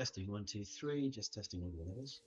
Testing 1, 2, 3, just testing all the levels.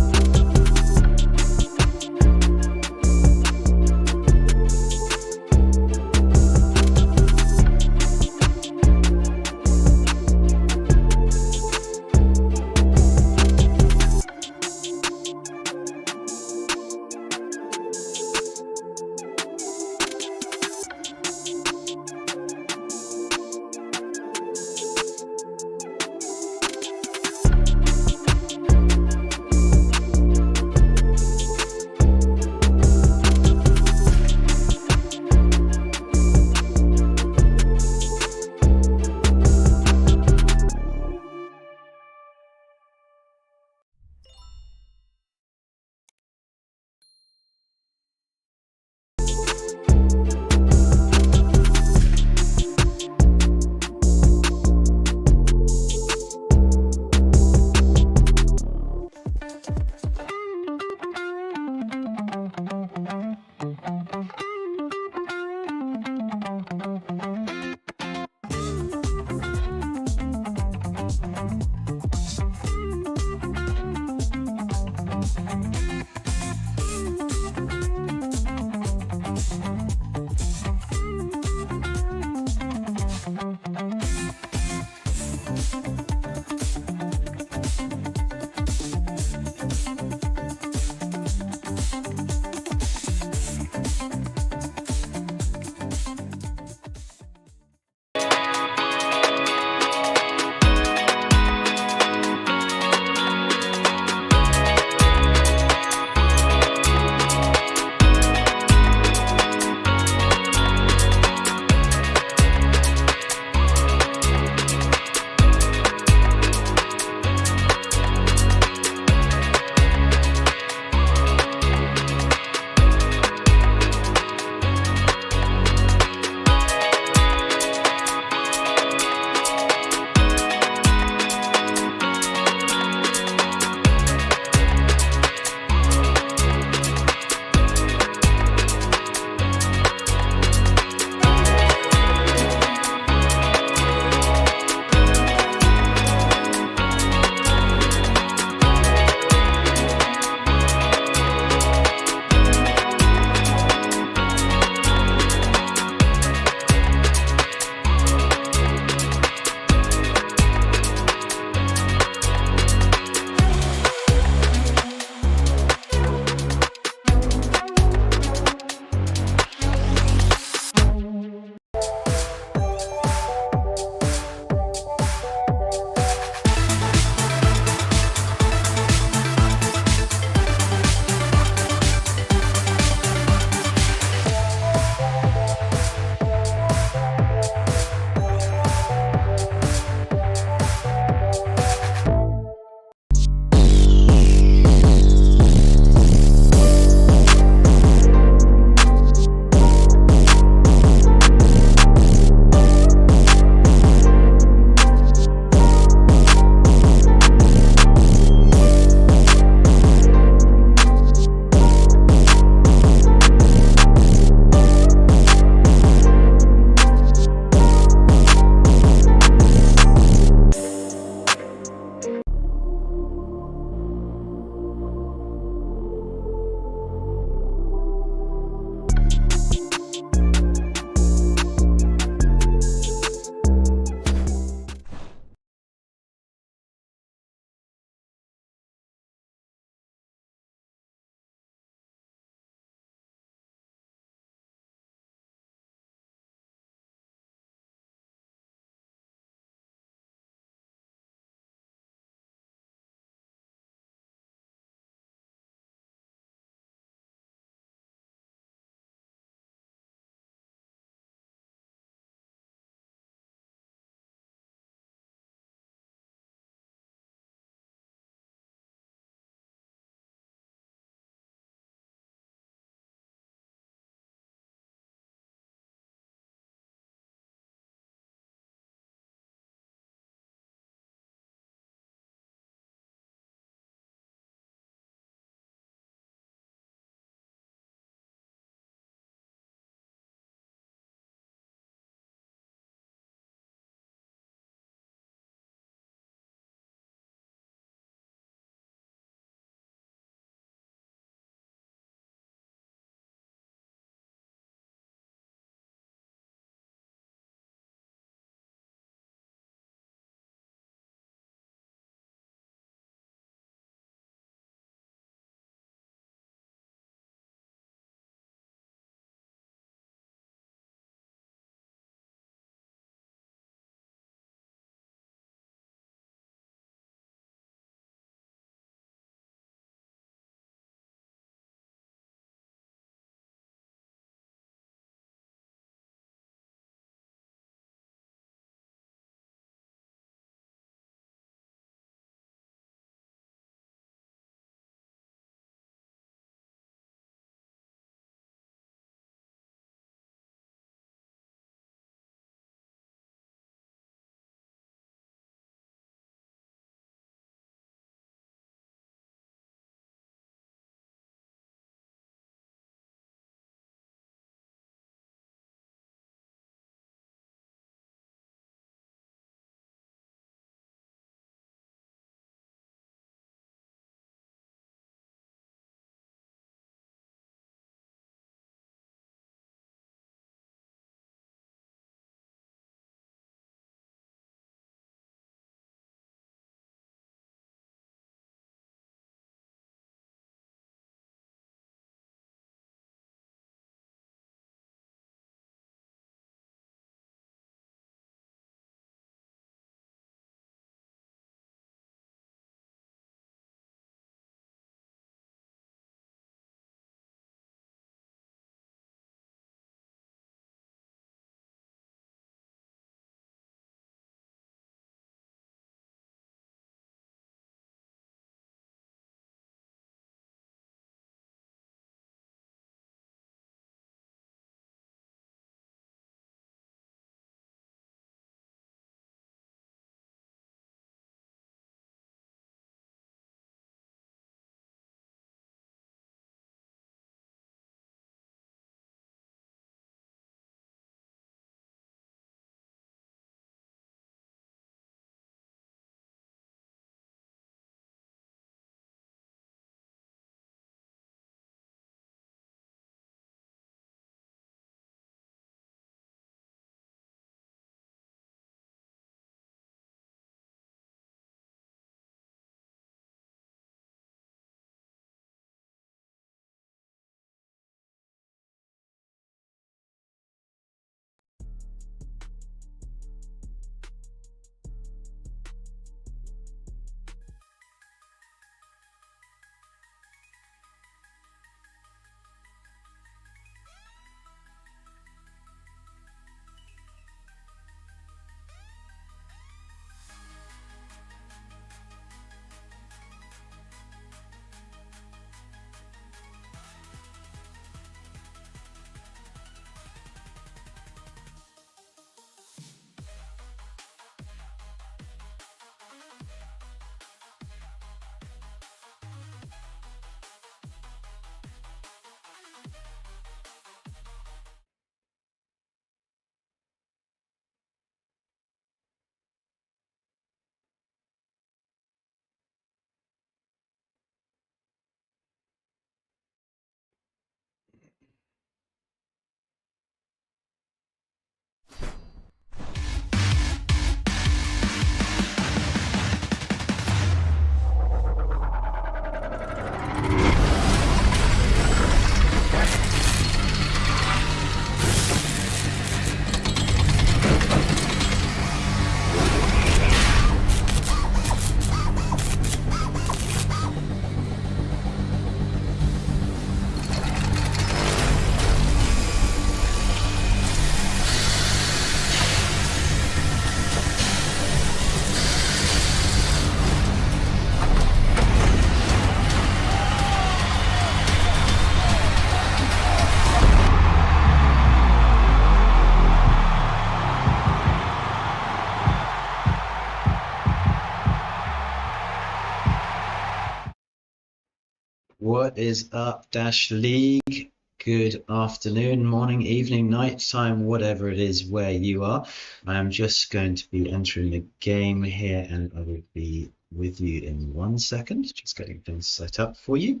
What is up, Dash League? Good afternoon, morning, evening, night time, whatever it is where you are. I'm just going to be entering the game here and I will be with you in 1 second, just getting things set up for you.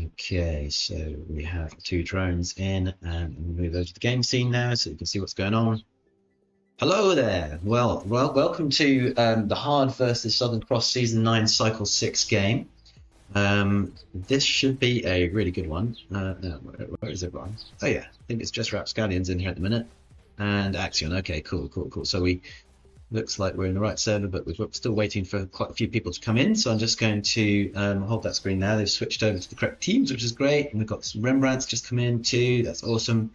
Okay, so we have 2 drones in and we'll move over to the game scene now so you can see what's going on. Hello there. Well, welcome to the HarD versus Southern Cross Season 9 Cycle 6 game. This should be a really good one. No, where is everyone? Oh yeah, I think it's just Rapscallions in here at the minute. And Axion. Okay, cool. So looks like we're in the right server, but we're still waiting for quite a few people to come in. So I'm just going to hold that screen now. They've switched over to the correct teams, which is great. And we've got some Rembrandts just come in too. That's awesome.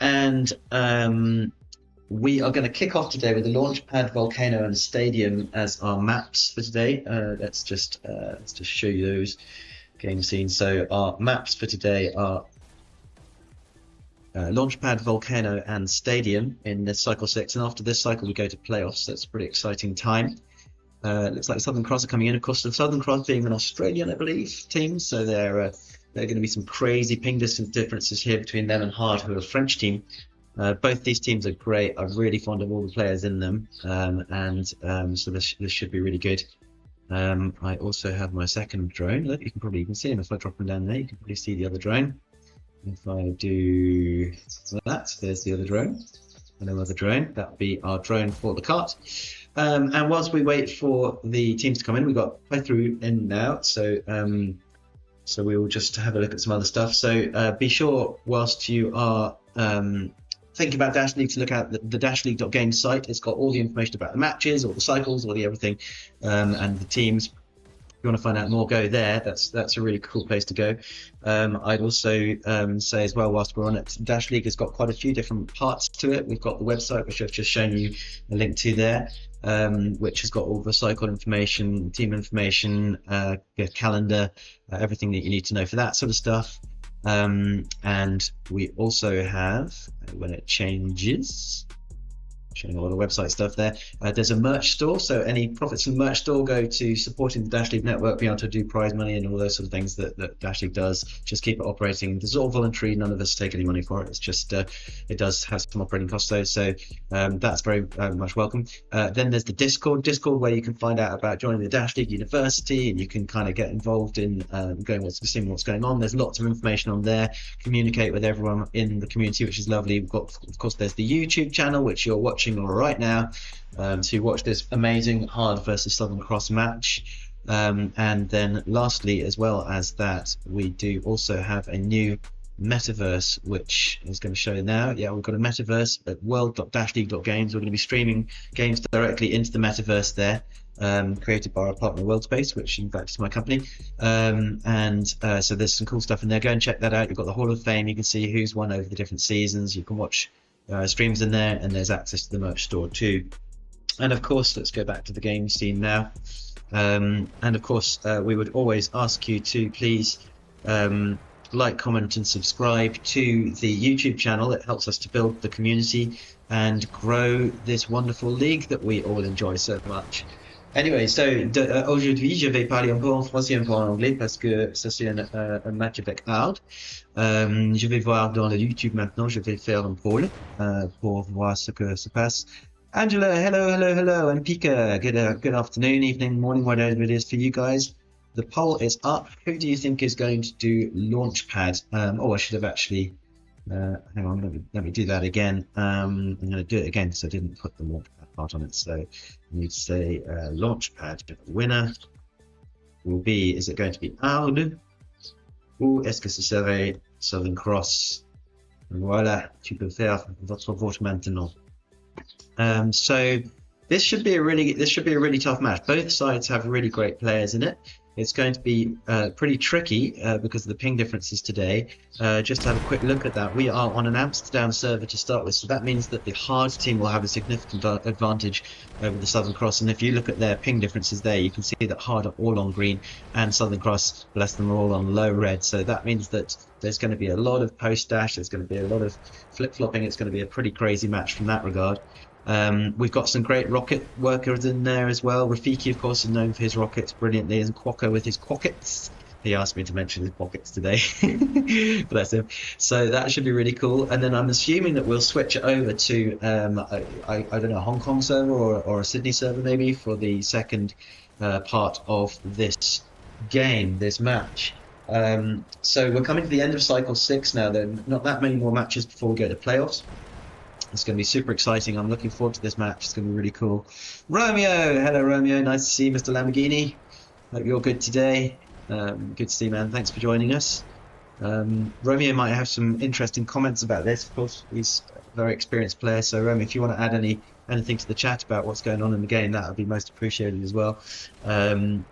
And we are going to kick off today with the Launchpad, Volcano, and Stadium as our maps for today. Let's just show you those game scenes. So our maps for today are Launchpad, Volcano, and Stadium in this cycle 6. And after this cycle, we go to playoffs. That's a pretty exciting time. Looks like Southern Cross are coming in. Of course, the Southern Cross being an Australian, I believe, team. So they're going to be some crazy ping distance differences here between them and HarD, who are a French team. Both these teams are great. I'm really fond of all the players in them, so this should be really good. I also have my second drone. Look, you can see him if I drop him down there. You can probably see the other drone. If I do that, there's the other drone. Another other drone. That'll be our drone for the cart. And whilst we wait for the teams to come in, we've got play through in now. So we will just have a look at some other stuff. So be sure whilst you are thinking about Dash League to look at the dashleague.game site. It's got all the information about the matches, all the cycles, all the everything, and the teams. If you want to find out more, go there. That's a really cool place to go. I'd also say as well, whilst we're on it, Dash League has got quite a few different parts to it. We've got the website, which I've just shown you a link to there, which has got all the cycle information, team information, calendar, everything that you need to know for that sort of stuff. And we also have, when it changes, showing a lot of website stuff there, there's a merch store, so any profits from the merch store go to supporting the Dash League network, being able to do prize money and all those sort of things that Dash League does. Just keep it operating. This is all voluntary, none of us take any money for it. It's just it does have some operating costs though, so that's very much welcome. Then there's the Discord where you can find out about joining the Dash League University, and you can kind of get involved in seeing what's going on. There's lots of information on there. Communicate with everyone in the community, which is lovely. We've got, of course, there's the YouTube channel, which you're watching right now, to watch this amazing HarD versus Southern Cross match. And then lastly, as well as that, we do also have a new metaverse, which is going to show now. Yeah, we've got a metaverse at world.dashleague.games. We're going to be streaming games directly into the metaverse there, created by our partner Worldspace, which in fact is my company. So there's some cool stuff in there. Go and check that out. You've got the Hall of Fame. You can see who's won over the different seasons. You can watch streams in there, and there's access to the merch store too. And of course, let's go back to the game scene now. And of course, we would always ask you to please like, comment, and subscribe to the YouTube channel. It helps us to build the community and grow this wonderful league that we all enjoy so much. Anyway, so aujourd'hui, je vais parler un peu en français et un peu en anglais parce que ça c'est un match avec HarD. Je vais voir dans le YouTube maintenant, je vais faire un poll pour voir ce que se passe. Angela, hello, and Pika, good afternoon, evening, morning, whatever it is for you guys. The poll is up. Who do you think is going to do Launchpad? I should have actually, hang on, let me do that again. I'm going to do it again because I didn't put the Launchpad part on it. So I need to say Launchpad. The winner will be, is it going to be HarD ou est-ce que ce serait Southern Cross? Voilà, tu peux faire votre vote maintenant. So this should be a really tough match. Both sides have really great players in it. It's going to be pretty tricky because of the ping differences today. Just to have a quick look at that, we are on an Amsterdam server to start with, so that means that the HarD team will have a significant advantage over the Southern Cross. And if you look at their ping differences there, you can see that HarD are all on green and Southern Cross, bless them, are all on low red. So that means that there's going to be a lot of post dash, there's going to be a lot of flip-flopping. It's going to be a pretty crazy match from that regard. We've got some great rocket workers in there as well. Rafiki, of course, is known for his rockets brilliantly, and Quokka with his quockets. He asked me to mention his pockets today. Bless him. So that should be really cool. And then I'm assuming that we'll switch it over to I don't know, Hong Kong server or a Sydney server maybe for the second part of this game, this match. So we're coming to the end of cycle 6 now. There are not that many more matches before we go to playoffs. It's going to be super exciting. I'm looking forward to this match. It's going to be really cool. Romeo! Hello, Romeo. Nice to see you, Mr. Lamborghini. Hope you're good today. Good to see you, man. Thanks for joining us. Romeo might have some interesting comments about this. Of course, he's a very experienced player. So, Romeo, if you want to add anything to the chat about what's going on in the game, that would be most appreciated as well. And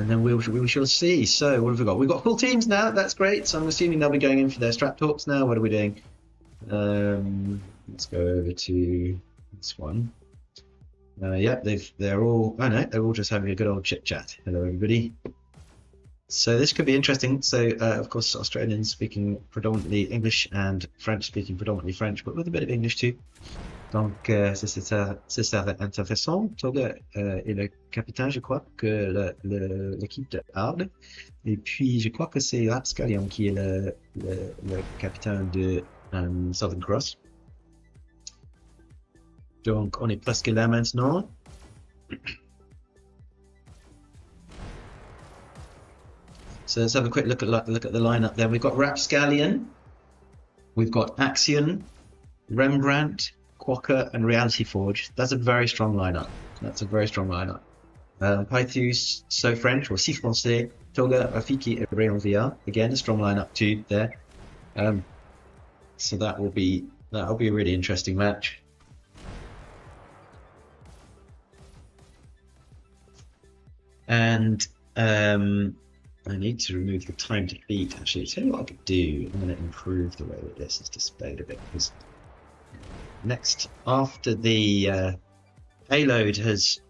then we shall see. So, what have we got? We've got full teams now. That's great. So, I'm assuming they'll be going in for their strap talks now. What are we doing? Let's go over to this one. Yep, they're all. Oh no, they're all just having a good old chit chat. Hello, everybody. So this could be interesting. So of course, Australians speaking predominantly English and French speaking predominantly French, but with a bit of English too. Donc c'est ça intéressant. Toga est le capitaine, je crois que l'équipe de HarD. Et puis je crois que c'est Rapscallion qui est le capitaine de Southern Cross. Donc, on est presque là maintenant. So let's have a quick look at the lineup there. We've got Rapscallion, we've got Axion, Rembrandt, Quokka, and Reality Forge. That's a very strong lineup. Pythus, So French, or Si Français, Toga, Rafiki, and VRML. Again, a strong lineup too there. So that'll be a really interesting match. And I need to remove the time to beat. Actually, tell you what I could do. I'm going to improve the way that this is displayed a bit, because next, after the payload has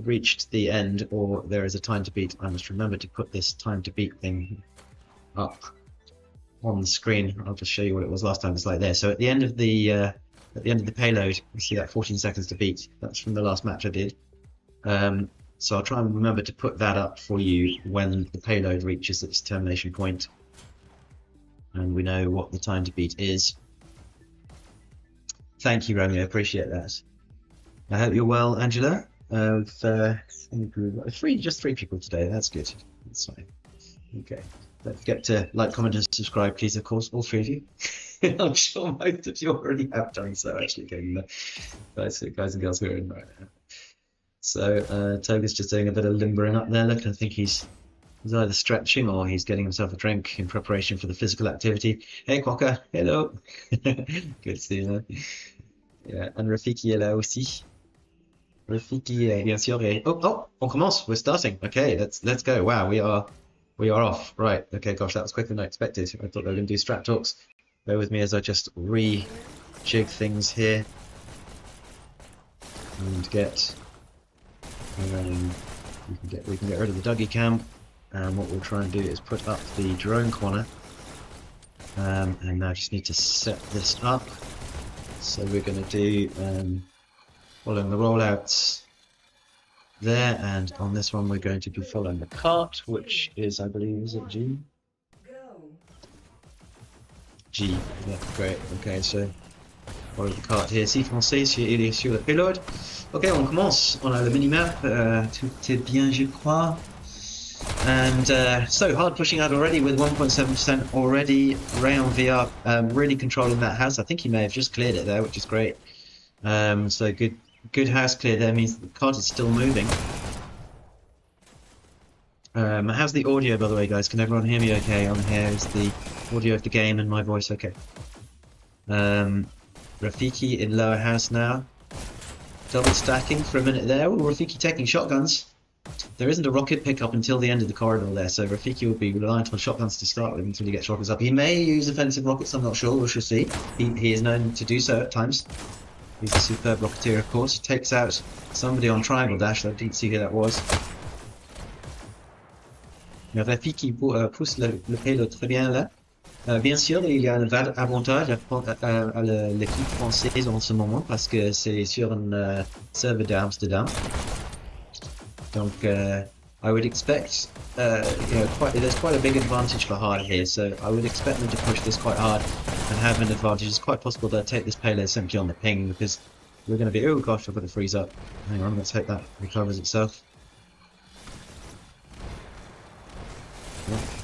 reached the end, or there is a time to beat, I must remember to put this time to beat thing up on the screen. I'll just show you what it was last time. It's like there. So at the end of the payload, you see that 14 seconds to beat. That's from the last match I did. So I'll try and remember to put that up for you when the payload reaches its termination point, and we know what the time to beat is. Thank you, Romeo. Appreciate that. I hope you're well, Angela. Just 3 people today. That's good. That's fine. Okay. Don't forget to like, comment, and subscribe, please. Of course, all 3 of you. I'm sure most of you already have done so. Actually, guys and girls who are in right now. So Toga's just doing a bit of limbering up there. Look, I think he's either stretching or he's getting himself a drink in preparation for the physical activity. Hey Quokka, hello. Good to see you, man. Yeah, and Rafiki est là aussi. Rafiki, bien sûr. Oh, on commence. We're starting. Okay, let's go. Wow, we are off. Right. Okay, gosh, that was quicker than I expected. I thought they were going to do strat talks. Bear with me as I just rejig things here and get. We can get rid of the Dougi camp, and what we'll try and do is put up the drone corner, and now I just need to set this up. So we're going to do following the rollouts there, and on this one we're going to be following the cart, which is, I believe, is it G? G, yeah, great. Okay, so follow the cart here. Si Français, il est sur le payload. Ok, on commence. On a le minimap. Tout est bien, je crois. And so HarD pushing out already with 1.7% already. Rayon VR really controlling that house. I think he may have just cleared it there, which is great. So good house clear there, means the cart is still moving. How's the audio, by the way, guys? Can everyone hear me okay on here? Is the audio of the game and my voice okay? Rafiki in lower house now. Double stacking for a minute there. Ooh, Rafiki taking shotguns. There isn't a rocket pickup until the end of the corridor there, so Rafiki will be reliant on shotguns to start with until he gets rockets up. He may use offensive rockets, I'm not sure, we shall see. He is known to do so at times. He's a superb rocketeer, of course. Takes out somebody on triangle dash, I didn't see who that was. Rafiki pousse le payload très bien là. Bien sûr, il y a un avantage à l'équipe française en ce moment parce que c'est sur un serveur d'Amsterdam. Donc, I would expect, there's quite a big advantage for HarD here, so I would expect them to push this quite hard and have an advantage. It's quite possible they'll take this payload simply on the ping, because we're going to be, oh gosh, I've got to freeze up. Hang on, let's hope that recovers itself.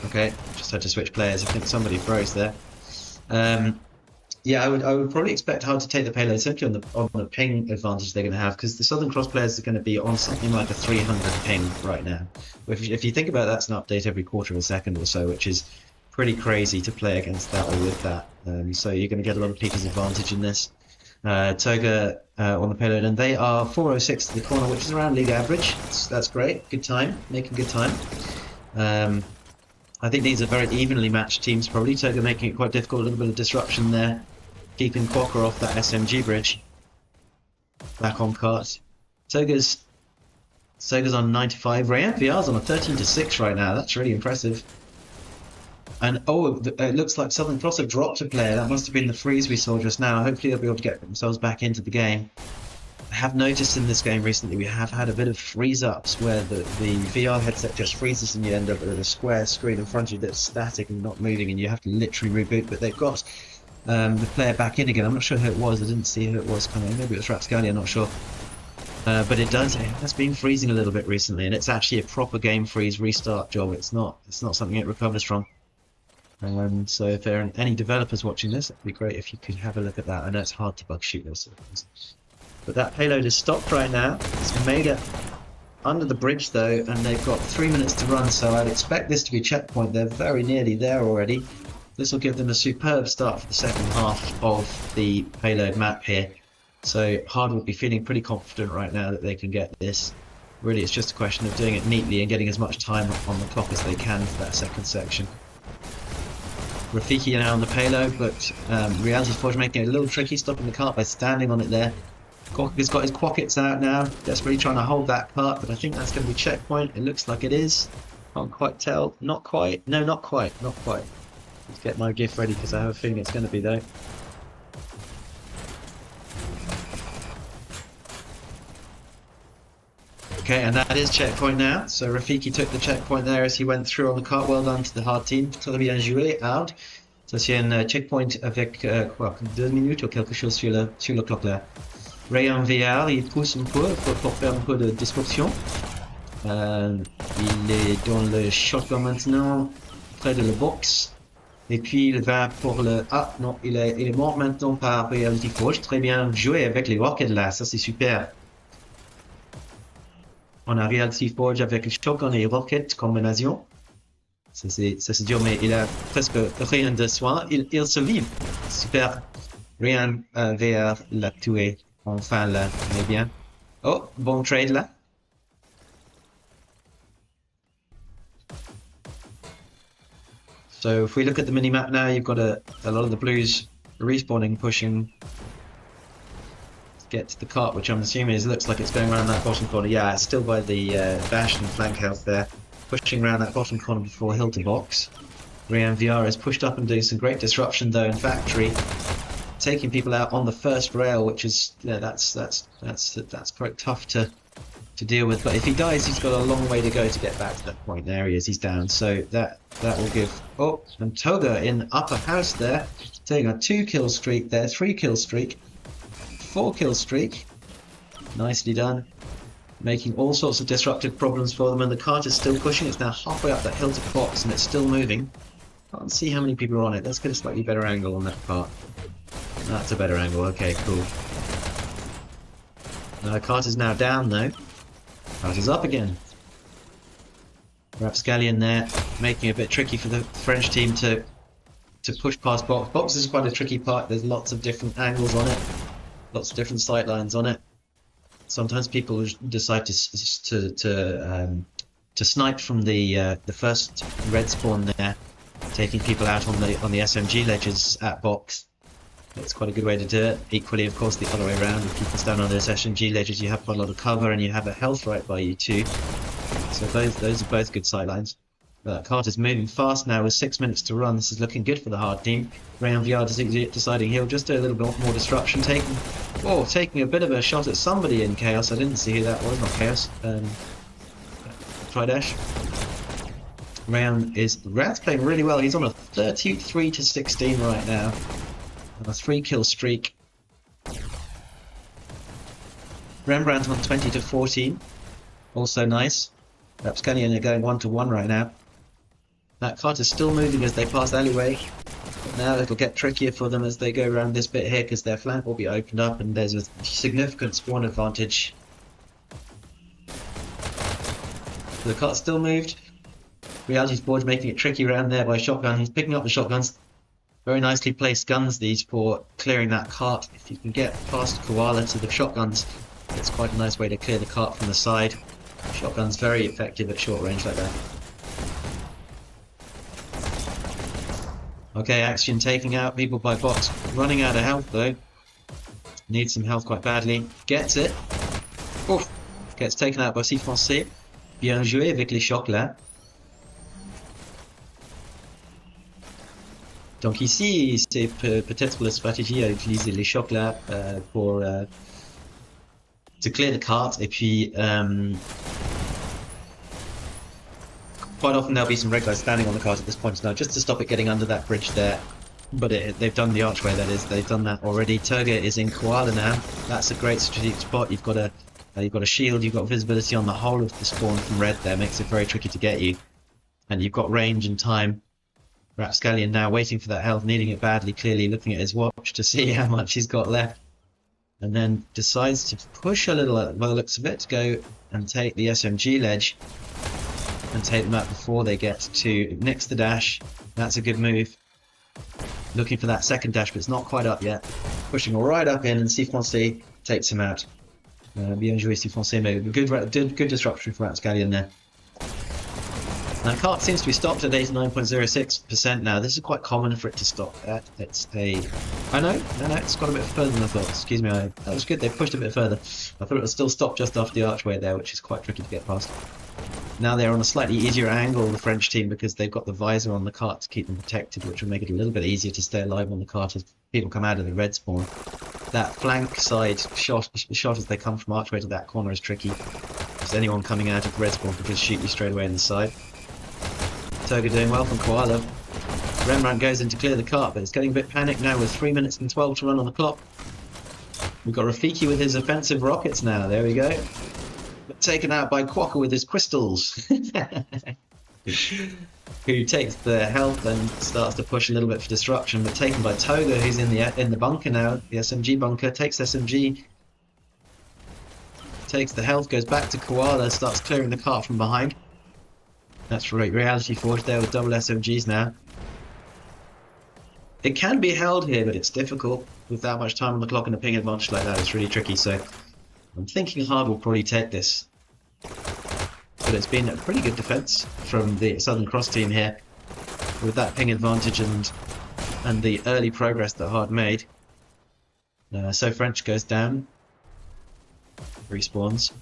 Okay, just had to switch players. I think somebody froze there. Yeah, I would probably expect HarD to take the payload simply on the ping advantage they're going to have, because the Southern Cross players are going to be on something like a 300 ping right now. If you think about it, that's an update every quarter of a second or so, which is pretty crazy to play against that or with that. So you're going to get a lot of people's advantage in this. Toga on the payload, and they are 406 to the corner, which is around league average. That's great. Good time, making good time. I think these are very evenly matched teams, probably. Toga making it quite difficult, a little bit of disruption there. Keeping Quokka off that SMG bridge. Back on cart. Toga's on 95. VRML's on a 13-6 right now. That's really impressive. And it looks like Southern Cross have dropped a player. That must have been the freeze we saw just now. Hopefully they'll be able to get themselves back into the game. I have noticed in this game recently we have had a bit of freeze-ups where the VR headset just freezes and you end up with a square screen in front of you that's static and not moving, and you have to literally reboot. But they've got the player back in again. I'm not sure who it was. I didn't see who it was coming in. Maybe it was Rapscalia, I'm not sure. But it has been freezing a little bit recently, and it's actually a proper game freeze restart job. It's not something it recovers from. So if there are any developers watching this, it'd be great if you could have a look at that. I know it's hard to bug shoot those things. But that payload is stopped right now. It's made it under the bridge though, and they've got 3 minutes to run, so I'd expect this to be checkpoint. They're very nearly there already. This will give them a superb start for the second half of the payload map here. So HarD will be feeling pretty confident right now that they can get this. Really, it's just a question of doing it neatly and getting as much time on the clock as they can for that second section. Rafiki now on the payload, but Reality Forge making it a little tricky, stopping the cart by standing on it there. Quokka's got his quackets out now, desperately trying to hold that cart, but I think that's going to be checkpoint. It looks like it is. Can't quite tell. Not quite. No, not quite. Not quite. Let's get my GIF ready because I have a feeling it's going to be though. Okay, and that is checkpoint now. So Rafiki took the checkpoint there as he went through on the cart. Well done to the HarD team. Très bien joué, HarD. Ça c'est un checkpoint avec 2 minutes ou quelque chose sur le clock là. Rayon VR, il pousse un peu pour faire un peu de disruption. Il est dans le shotgun maintenant, près de la box. Et puis il va pour le... Ah non, il est mort maintenant par Reality Forge. Très bien joué avec les rockets là, ça c'est super. On a Reality Forge avec le shotgun et rocket combinaison. Ça c'est dur, mais il a presque rien de soin. Il survit. Super. Rien VR l'a tué. Enfin là, mais bien. Oh, bon trade là. So if we look at the minimap now, you've got a lot of the blues respawning, pushing to get to the cart, which I'm assuming looks like it's going around that bottom corner. Yeah, it's still by the dash and flank health there. Pushing around that bottom corner before hill to box. VR is pushed up and doing some great disruption though in factory, taking people out on the first rail, which is that's quite tough to deal with. But if he dies, he's got a long way to go to get back to that point. There he is, he's down. So that will give. Oh, and Toga in upper house there, taking a 2-kill streak there, 3-kill streak, 4-kill streak. Nicely done. Making all sorts of disruptive problems for them, and the cart is still pushing. It's now halfway up that hill to box, and it's still moving. Can't see how many people are on it. Let's get a slightly better angle on that cart. That's a better angle. Okay, cool. Cart is now down though. Cart is up again. Rapscallion there, making it a bit tricky for the French team to push past box. Box is quite a tricky part. There's lots of different angles on it, lots of different sight lines on it. Sometimes people decide to snipe from the first red spawn there, taking people out on the SMG ledges at box. It's quite a good way to do it. Equally, of course, the other way around. If people stand on those SMG ledges, you have quite a lot of cover and you have a health right by you too. So those are both good sight lines. Cart is moving fast now with 6 minutes to run. This is looking good for the HarD team. Rayon VR deciding he'll just do a little bit more disruption, taking a bit of a shot at somebody in Chaos. I didn't see who that was, not Chaos. Hyperdash. Rayan's playing really well. He's on a 33-16 right now. On a 3-kill streak. Rembrandt on 20-14. Also nice. Rapscallion are going 1-1 right now. That cart is still moving as they pass alleyway. But now it'll get trickier for them as they go around this bit here because their flank will be opened up and there's a significant spawn advantage. So the cart still moved. Reality's board making it tricky around there by shotgun. He's picking up the shotguns. Very nicely placed guns these for clearing that cart. If you can get past Koala to the shotguns, it's quite a nice way to clear the cart from the side. Shotgun's very effective at short range like that. Okay, Action taking out people by box. Running out of health though. Needs some health quite badly. Gets it. Oof. Gets taken out by STHX. Bien joué avec les chocs là. Donc ici, c'est peut-être la stratégie à utiliser les chocs là pour to clear the cart. Et puis, quite often there'll be some red guys standing on the cart at this point now, just to stop it getting under that bridge there. But they've done the archway, that is. They've done that already. Turga is in Koala now. That's a great strategic spot. You've got a shield. You've got visibility on the whole of the spawn from red. There makes it very tricky to get you, and you've got range and time. Rapscallion now waiting for that health, needing it badly, clearly looking at his watch to see how much he's got left. And then decides to push a little by the looks of it, to go and take the SMG ledge and take them out before they get to next the dash. That's a good move. Looking for that second dash, but it's not quite up yet. Pushing right up in, and STHX takes him out. Bien joué STHX move. Good disruption for Rapscallion there. Now, cart seems to be stopped at 89.06% now. This is quite common for it to stop at. It's a... Oh no, it's got a bit further than I thought. Excuse me, that was good. They pushed a bit further. I thought it would still stop just after the archway there, which is quite tricky to get past. Now they're on a slightly easier angle, the French team, because they've got the visor on the cart to keep them protected, which will make it a little bit easier to stay alive on the cart as people come out of the red spawn. That flank side shot as they come from archway to that corner is tricky, because anyone coming out of red spawn can just shoot you straight away in the side. Turga doing well from Koala. Rembrandt goes in to clear the cart, but it's getting a bit panicked now with 3 minutes and 12 to run on the clock. We've got Rafiki with his offensive rockets now. There we go. But taken out by Quokka with his crystals. Who takes the health and starts to push a little bit for disruption, but taken by Toga, who's in the bunker now. The SMG bunker takes SMG. Takes the health, goes back to Koala, starts clearing the cart from behind. That's right, Reality Forged there with double SMGs now. It can be held here, but it's difficult with that much time on the clock and a ping advantage like that. It's really tricky, so I'm thinking HarD will probably take this. But it's been a pretty good defense from the Southern Cross team here with that ping advantage and the early progress that HarD made. So French goes down, respawns.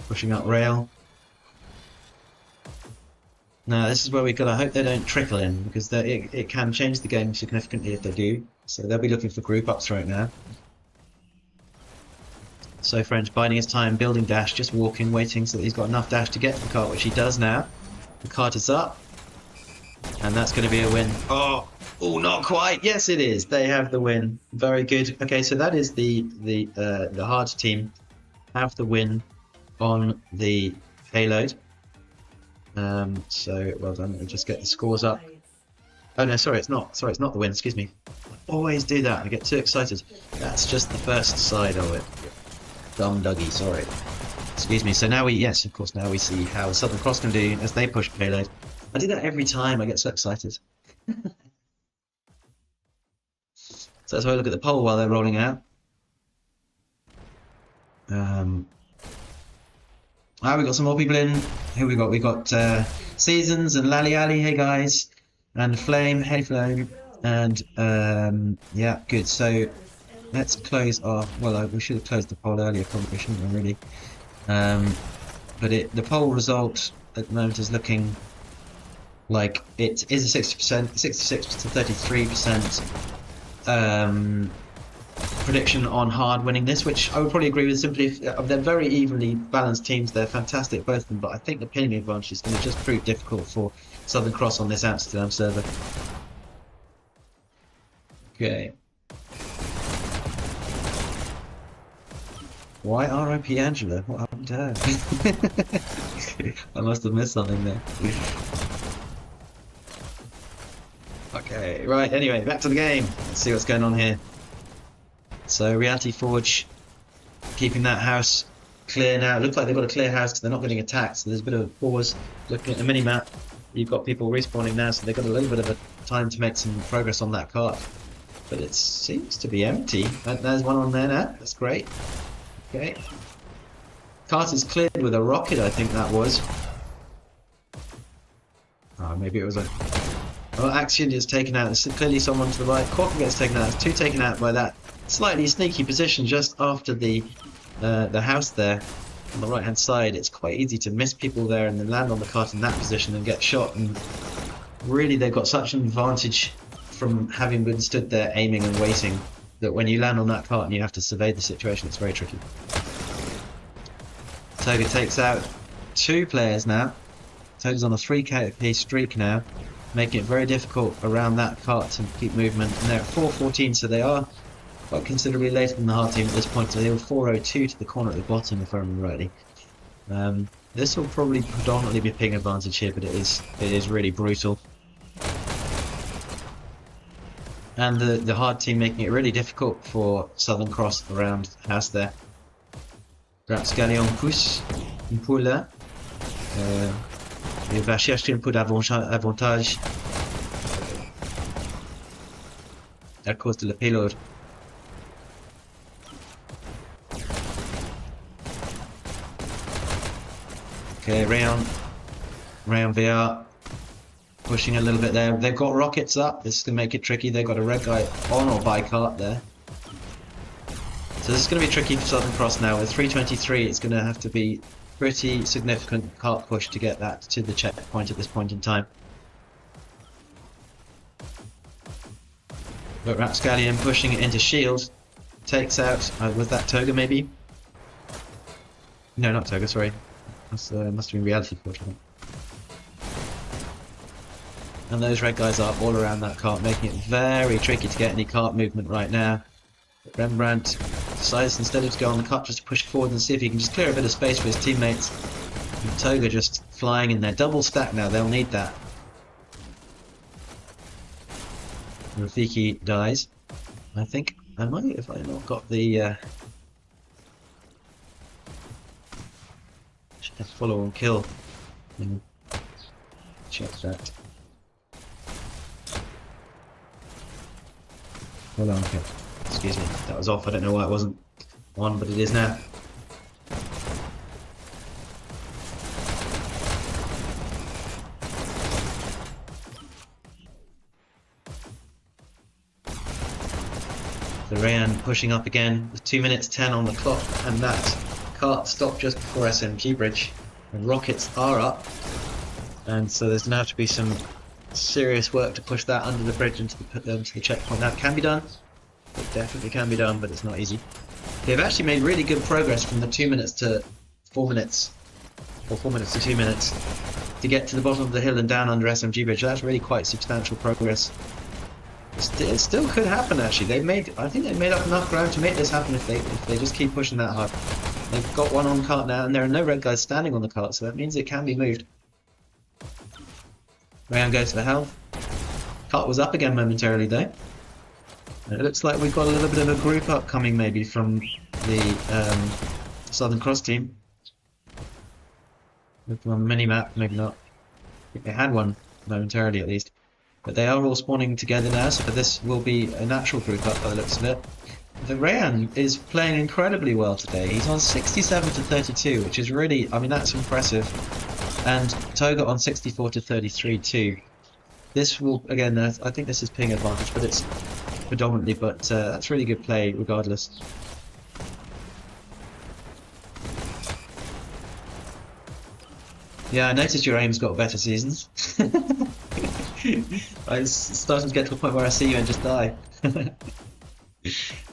Pushing up rail. Now this is where we've got to hope they don't trickle in, because it can change the game significantly if they do. So they'll be looking for group ups right now. So French biding his time, building dash, just walking, waiting so that he's got enough dash to get to the cart, which he does now. The cart is up. And that's going to be a win. Oh, not quite. Yes, it is. They have the win. Very good. Okay, so that is the HarD team have the win on the payload. So well done. Let me just get the scores up. Oh no, sorry, it's not the win. Excuse me. I always do that. I get too excited. That's just the first side of it. Dumb Dougie. Sorry. Excuse me. So now yes, of course, now we see how Southern Cross can do as they push payload. I do that every time. I get so excited. So that's why I look at the poll while they're rolling out. We got some more people in. Who we got? We got Seasons and Lally Ali. Hey guys, and Flame. Hey Flame. And yeah, good. So let's close our. Well, we should have closed the poll earlier, probably shouldn't we? Really. But the poll result at the moment is looking like it is a 60%, 66 to 33%. prediction on HarD winning this, which I would probably agree with. Simply, they're very evenly balanced teams. They're fantastic, both of them. But I think the pinging advantage is going to just prove difficult for Southern Cross on this Amsterdam server. Okay. Why RIP Angela? What happened to her? I must have missed something there. Okay, right, anyway, back to the game. Let's see what's going on here. So, Reality Forge keeping that house clear now. It looks like they've got a clear house because they're not getting attacked, so there's a bit of a pause. Looking at the mini-map, you've got people respawning now, so they've got a little bit of a time to make some progress on that cart. But it seems to be empty. There's one on there now, that's great. Okay. Cart is cleared with a rocket, I think that was. Oh, maybe it was a... Oh, Axion is taken out. There's clearly someone to the right. Quacker gets taken out. There's two taken out by that slightly sneaky position just after the house there on the right hand side. It's quite easy to miss people there and then land on the cart in that position and get shot. And really, they've got such an advantage from having been stood there aiming and waiting that when you land on that cart and you have to survey the situation, it's very tricky. Toga takes out two players now. Toga's on a 3 KP streak now, making it very difficult around that cart to keep movement. And they're at 4:14, so they are quite considerably later than the HarD team at this point. So they were 4:02 to the corner at the bottom, if I remember rightly. This will probably predominantly be ping advantage here, but it is really brutal. And the HarD team making it really difficult for Southern Cross around house there. Rapscallion pousse, un peu là. Il va chercher un peu d'avantage à cause de la payload. Okay, round VR. Pushing a little bit there. They've got rockets up. This is going to make it tricky. They've got a red guy on or by cart there. So this is going to be tricky for Southern Cross now. With 3:23, it's going to have to be pretty significant cart push to get that to the checkpoint at this point in time. But Rapscallion pushing it into shield. Takes out, was that Toga maybe? No, not Toga, sorry. Must have been Reality Forge, I think. And those red guys are all around that cart, making it very tricky to get any cart movement right now. But Rembrandt decides instead of to go on the cart just to push forward and see if he can just clear a bit of space for his teammates. And Toga just flying in there. Double stack now, they'll need that. Rafiki dies. I think I might, if I not got the... should have follow and kill. Check that. Hold on, okay. Excuse me, that was off. I don't know why it wasn't on, but it is now. The Rayan pushing up again with 2 minutes 10 on the clock, and that cart stopped just before SMG bridge. And rockets are up, and so there's going to have to be some serious work to push that under the bridge into the checkpoint. Now it can be done. It definitely can be done, but it's not easy. They've actually made really good progress from the 2 minutes to 4 minutes, or 4 minutes to 2 minutes, to get to the bottom of the hill and down under SMG bridge. That's really quite substantial progress. It still could happen actually. I think they've made up enough ground to make this happen if they just keep pushing that hard. They've got one on cart now, and there are no red guys standing on the cart, so that means it can be moved. Rayan goes for the health. Cart was up again momentarily though. It looks like we've got a little bit of a group up coming maybe from the Southern Cross team. Looking on the mini-map, maybe not. I think they had one momentarily at least. But they are all spawning together now, so this will be a natural group up by the looks of it. The Rayan is playing incredibly well today. He's on 67 to 32, which is really, I mean, that's impressive. And Toga on 64 to 33 too. This will, again, I think this is ping advantage, but it's predominantly, but that's really good play regardless. Yeah, I noticed your aim's got better seasons. I started to get to a point where I see you and just die.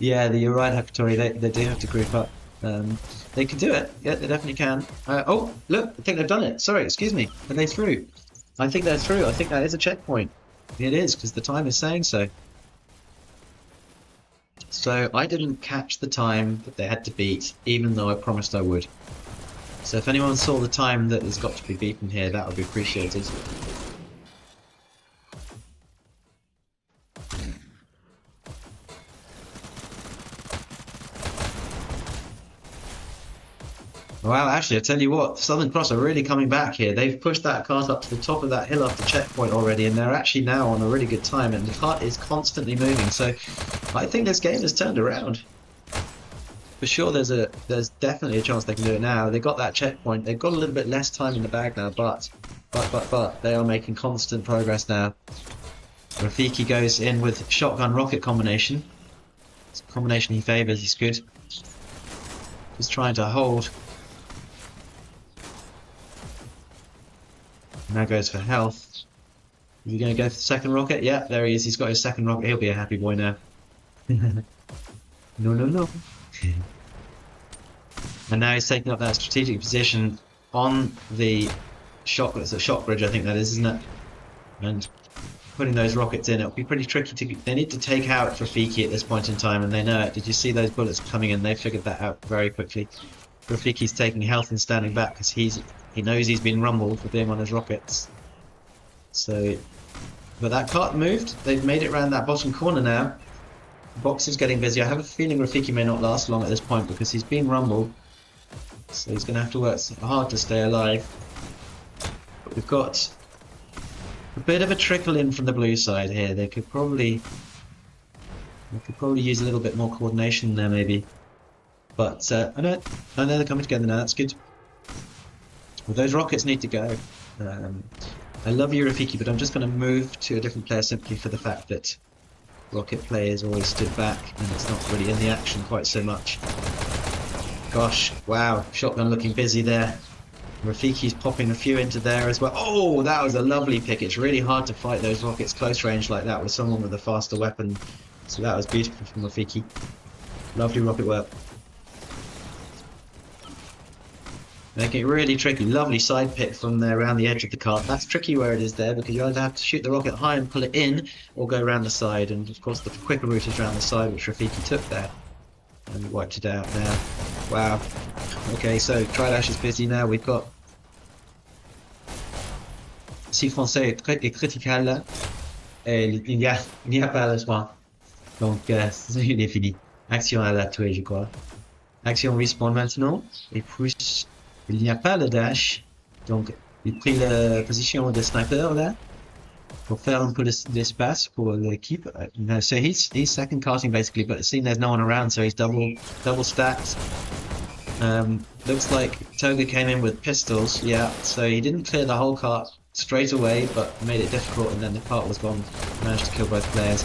Yeah, you're right, Hakutori. They do have to group up. They can do it. Yeah, they definitely can. Oh, look, I think they've done it. Sorry, excuse me. Are they through? I think they're through. I think that is a checkpoint. It is, because the time is saying so. So I didn't catch the time that they had to beat, even though I promised I would. So if anyone saw the time that has got to be beaten here, that would be appreciated. Wow, actually, I tell you what, Southern Cross are really coming back here. They've pushed that cart up to the top of that hill after checkpoint already, and they're actually now on a really good time, and the cart is constantly moving. So I think this game has turned around. For sure, there's definitely a chance they can do it now. They got that checkpoint. They've got a little bit less time in the bag now, but they are making constant progress now. Rafiki goes in with shotgun rocket combination. It's a combination he favors. He's good. Just trying to hold. Now goes for health. Are you going to go for the second rocket? Yeah, there he is. He's got his second rocket. He'll be a happy boy now. No. And now he's taking up that strategic position on the shock. It's a shock bridge, I think that is, isn't it? And putting those rockets in, it'll be pretty tricky to. They need to take out Rafiki at this point in time, and they know it. Did you see those bullets coming in? They figured that out very quickly. Rafiki's taking health and standing back because he knows he's been rumbled for being on his rockets. So, but that cart moved. They've made it around that bottom corner now. The box is getting busy. I have a feeling Rafiki may not last long at this point because he's been rumbled. So he's going to have to work hard to stay alive. But we've got a bit of a trickle in from the blue side here. They could probably use a little bit more coordination there, maybe. But I know they're coming together now. That's good. Well, those rockets need to go. I love you, Rafiki, but I'm just going to move to a different player simply for the fact that rocket players always stood back and it's not really in the action quite so much. Gosh, wow, shotgun looking busy there. Rafiki's popping a few into there as well. Oh, that was a lovely pick. It's really hard to fight those rockets close range like that with someone with a faster weapon. So that was beautiful from Rafiki. Lovely rocket work. Making it really tricky. Lovely side pick from there around the edge of the cart. That's tricky where it is there because you either have to shoot the rocket high and pull it in or go around the side. And of course the quicker route is around the side, which Rafiki took there. And wiped it out now. Wow. Okay, so Tridash is busy now. We've got... Si français est critical là. Et il n'y a pas le soin. Donc, il est fini. Action à la tuer, je crois. Action respawn maintenant. Et puis... il n'y a pas le dash, donc il prit la position de sniper là pour faire un peu d'espace pour l'équipe. So he's second carting basically, but it seems there's no one around, so he's double stacked. Looks like Toga came in with pistols, yeah, so he didn't clear the whole cart straight away, but made it difficult, and then the cart was gone. Managed to kill both players.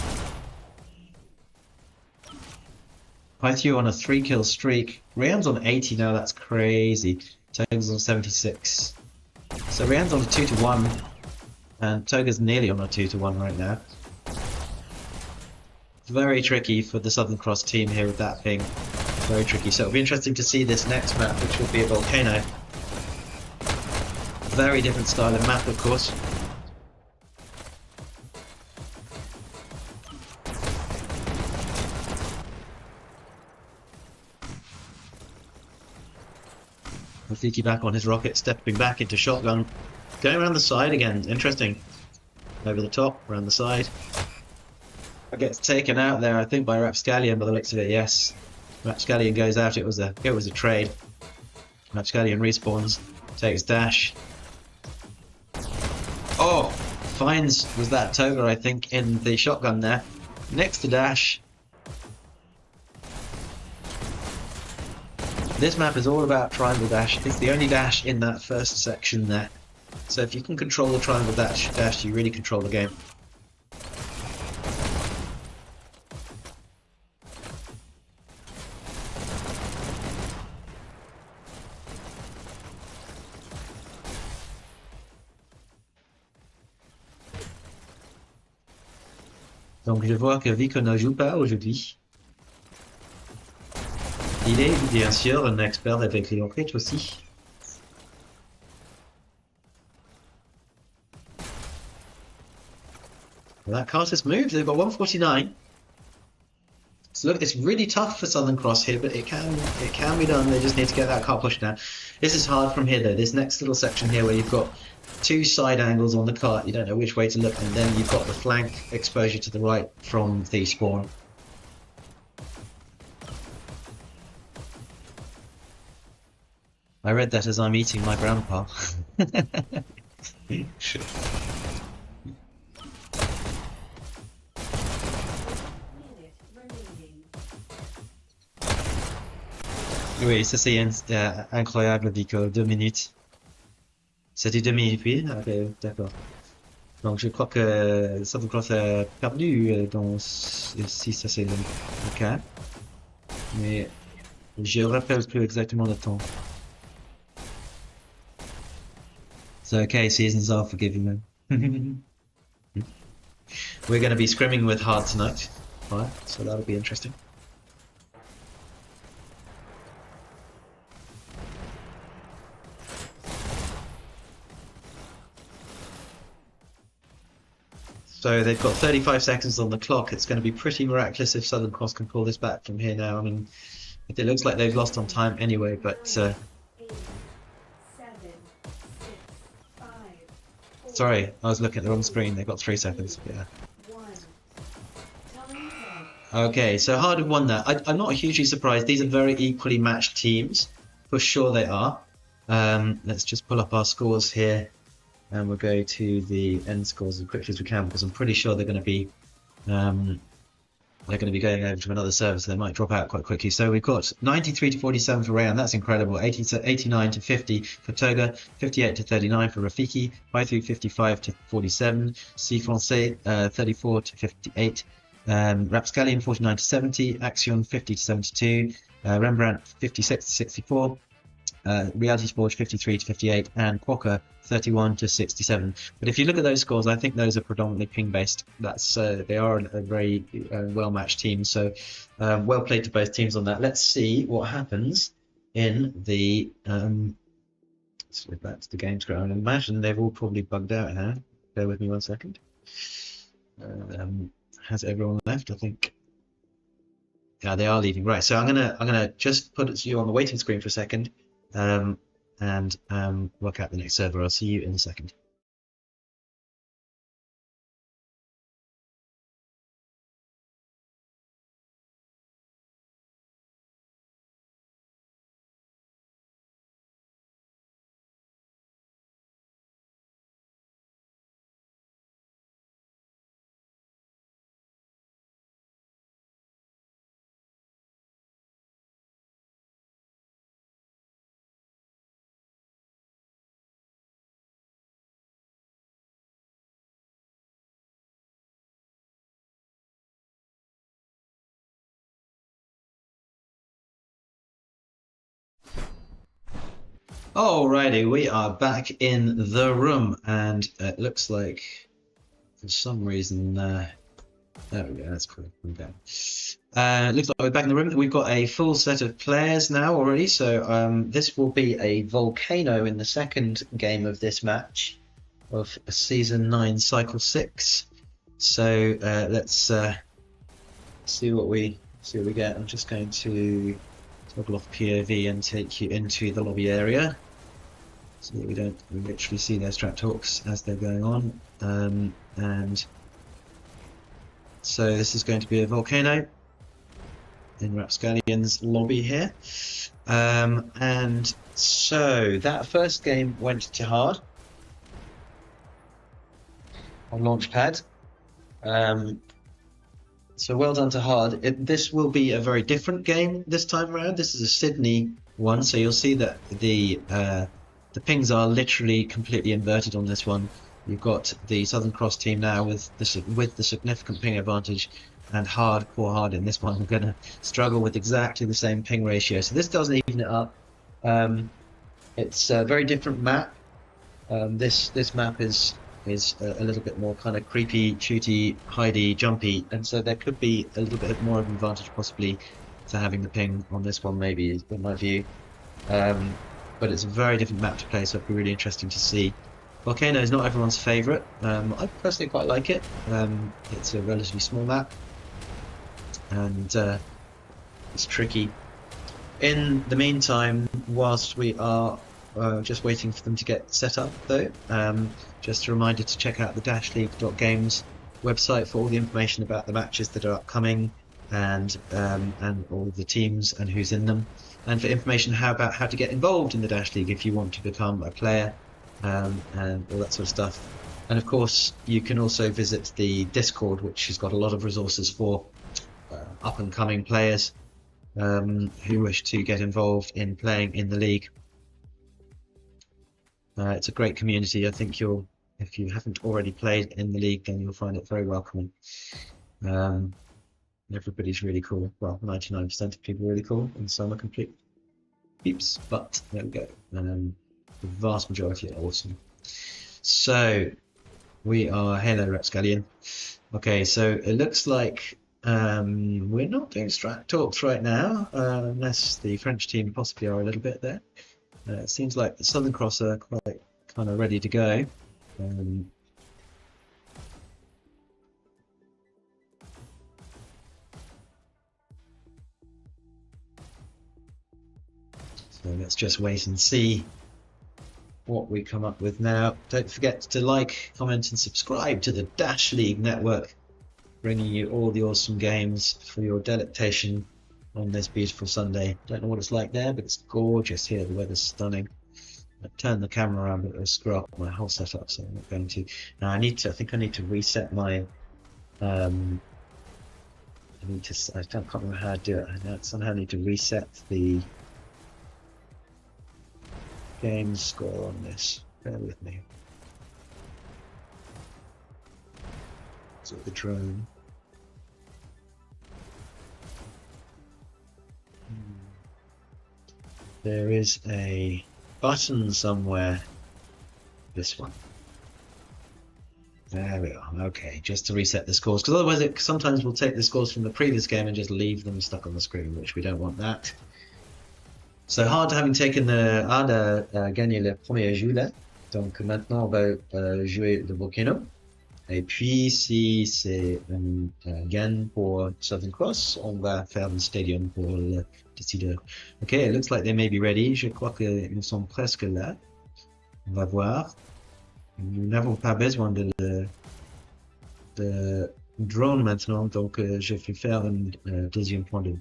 Pythio on a 3-kill streak. Ryan's on 80 now, that's crazy. Toga's on 76. So Ryan's on a 2-1, and Toga's nearly on a 2-1 right now. Very tricky for the Southern Cross team here with that thing. Very tricky. So it'll be interesting to see this next map, which will be a volcano. Very different style of map, of course. Rafiki back on his rocket, stepping back into shotgun. Going around the side again, interesting. Over the top, around the side. Gets taken out there, I think, by Rapscallion by the looks of it, yes. Rapscallion goes out, it was a trade. Rapscallion respawns, takes dash. Oh! Finds, was that Toga, I think, in the shotgun there. Next to dash. This map is all about triangle dash. It's the only dash in that first section there. So if you can control the triangle dash, you really control the game. Donc je vois que Vico ne joue pas aujourd'hui. Il est bien sûr un expert avec les enquêtes aussi. Well, that card has moved. They've got 149. So look, it's really tough for Southern Cross here, but it can be done. They just need to get that car pushed down. This is hard from here though. This next little section here where you've got two side angles on the cart, you don't know which way to look, and then you've got the flank exposure to the right from the spawn. I read that as I'm eating my grandpa. Oui, ça c'est incroyable, Vico. 2 minutes. C'était 2 minutes, oui? Ah, ok, d'accord. Donc je crois que Southern Cross a perdu si ça c'est le cas. Mais je rappelle plus exactement le temps. So okay, seasons are forgiving them. We're going to be scrimming with HarD tonight. Alright, so that'll be interesting. So they've got 35 seconds on the clock. It's going to be pretty miraculous if Southern Cross can pull this back from here now. I mean, it looks like they've lost on time anyway, but... Sorry, I was looking at the wrong screen. They've got 3 seconds, yeah. Okay, so HarD have won that. I'm not hugely surprised. These are very equally matched teams. For sure they are. Let's just pull up our scores here. And we'll go to the end scores as quickly as we can, because I'm pretty sure they're going to be going over to another server, so they might drop out quite quickly. So we've got 93 to 47 for Rayan, that's incredible. 89 to 50 for Toga, 58 to 39 for Rafiki, 55 to 47, C Francais 34 to 58, Rapscallion 49 to 70, Axion 50 to 72, Rembrandt 56 to 64. Reality Sports 53 to 58 and Quokka 31 to 67. But if you look at those scores, I think those are predominantly ping based. That's they are a very well matched team. So well played to both teams on that. Let's see what happens in the. Let's go back to the games ground. I imagine they've all probably bugged out now. Bear with me 1 second. Has everyone left? I think. Yeah, they are leaving. Right. So I'm gonna just put you on the waiting screen for a second. And work out the next server. I'll see you in a second. Alrighty, we are back in the room, and it looks like for some reason there we go, that's cool. Okay. Looks like we're back in the room. We've got a full set of players now already, so this will be a volcano in the second game of this match of Season 9 Cycle 6. So let's see what we get. I'm just going to toggle off POV and take you into the lobby area so that we don't literally see their strat talks as they're going on. And so this is going to be a volcano in Rapscallion's lobby here. And so that first game went to HarD on Launchpad. So well done to HarD. This will be a very different game this time around. This is a Sydney one, so you'll see that the pings are literally completely inverted on this one. You've got the Southern Cross team now with the significant ping advantage, and core HarD in this one. We're going to struggle with exactly the same ping ratio. So this doesn't even it up. It's a very different map. This map is a little bit more kind of creepy, shooty, hidey, jumpy, and so there could be a little bit more of an advantage possibly to having the ping on this one, maybe, in my view. But it's a very different map to play, so it'll be really interesting to see. Volcano is not everyone's favourite. I personally quite like it. It's a relatively small map, and it's tricky. In the meantime, whilst we are just waiting for them to get set up, though, just a reminder to check out the dashleague.games website for all the information about the matches that are upcoming, and all the teams and who's in them, and for information about how to get involved in the Dash League if you want to become a player, and all that sort of stuff. And of course, you can also visit the Discord, which has got a lot of resources for up and coming players who wish to get involved in playing in the league. It's a great community. I think if you haven't already played in the league, then you'll find it very welcoming. Everybody's really cool. Well, 99% of people are really cool, and some are complete peeps, but there we go. The vast majority are awesome. So, we are Hello Repscallion. Okay, so it looks like we're not doing strat talks right now, unless the French team possibly are a little bit there. It seems like the Southern Cross are quite kind of ready to go. So let's just wait and see what we come up with now. Don't forget to like, comment and subscribe to the Dash League Network, bringing you all the awesome games for your delectation on this beautiful Sunday. Don't know what it's like there, but it's gorgeous here. The weather's stunning. I turned the camera around, but it'll screw up my whole setup, so I'm not going to. Now I think I need to reset my I can't remember how to do it. I somehow need to reset the game score on this. Bear with me. So the drone. There is a button somewhere. This one. There we are. Okay, just to reset the scores, because otherwise sometimes we'll take the scores from the previous game and just leave them stuck on the screen, which we don't want that. So HarD having taken HarD a gagné le premier jeu là, donc maintenant on va jouer le volcano. Et puis si c'est un gain pour Southern Cross, on va faire un stadium pour le décideur. Okay, it looks like they may be ready. Je crois qu'ils sont presque là. On va voir. Nous n'avons pas besoin de drone maintenant, donc je vais faire un deuxième point de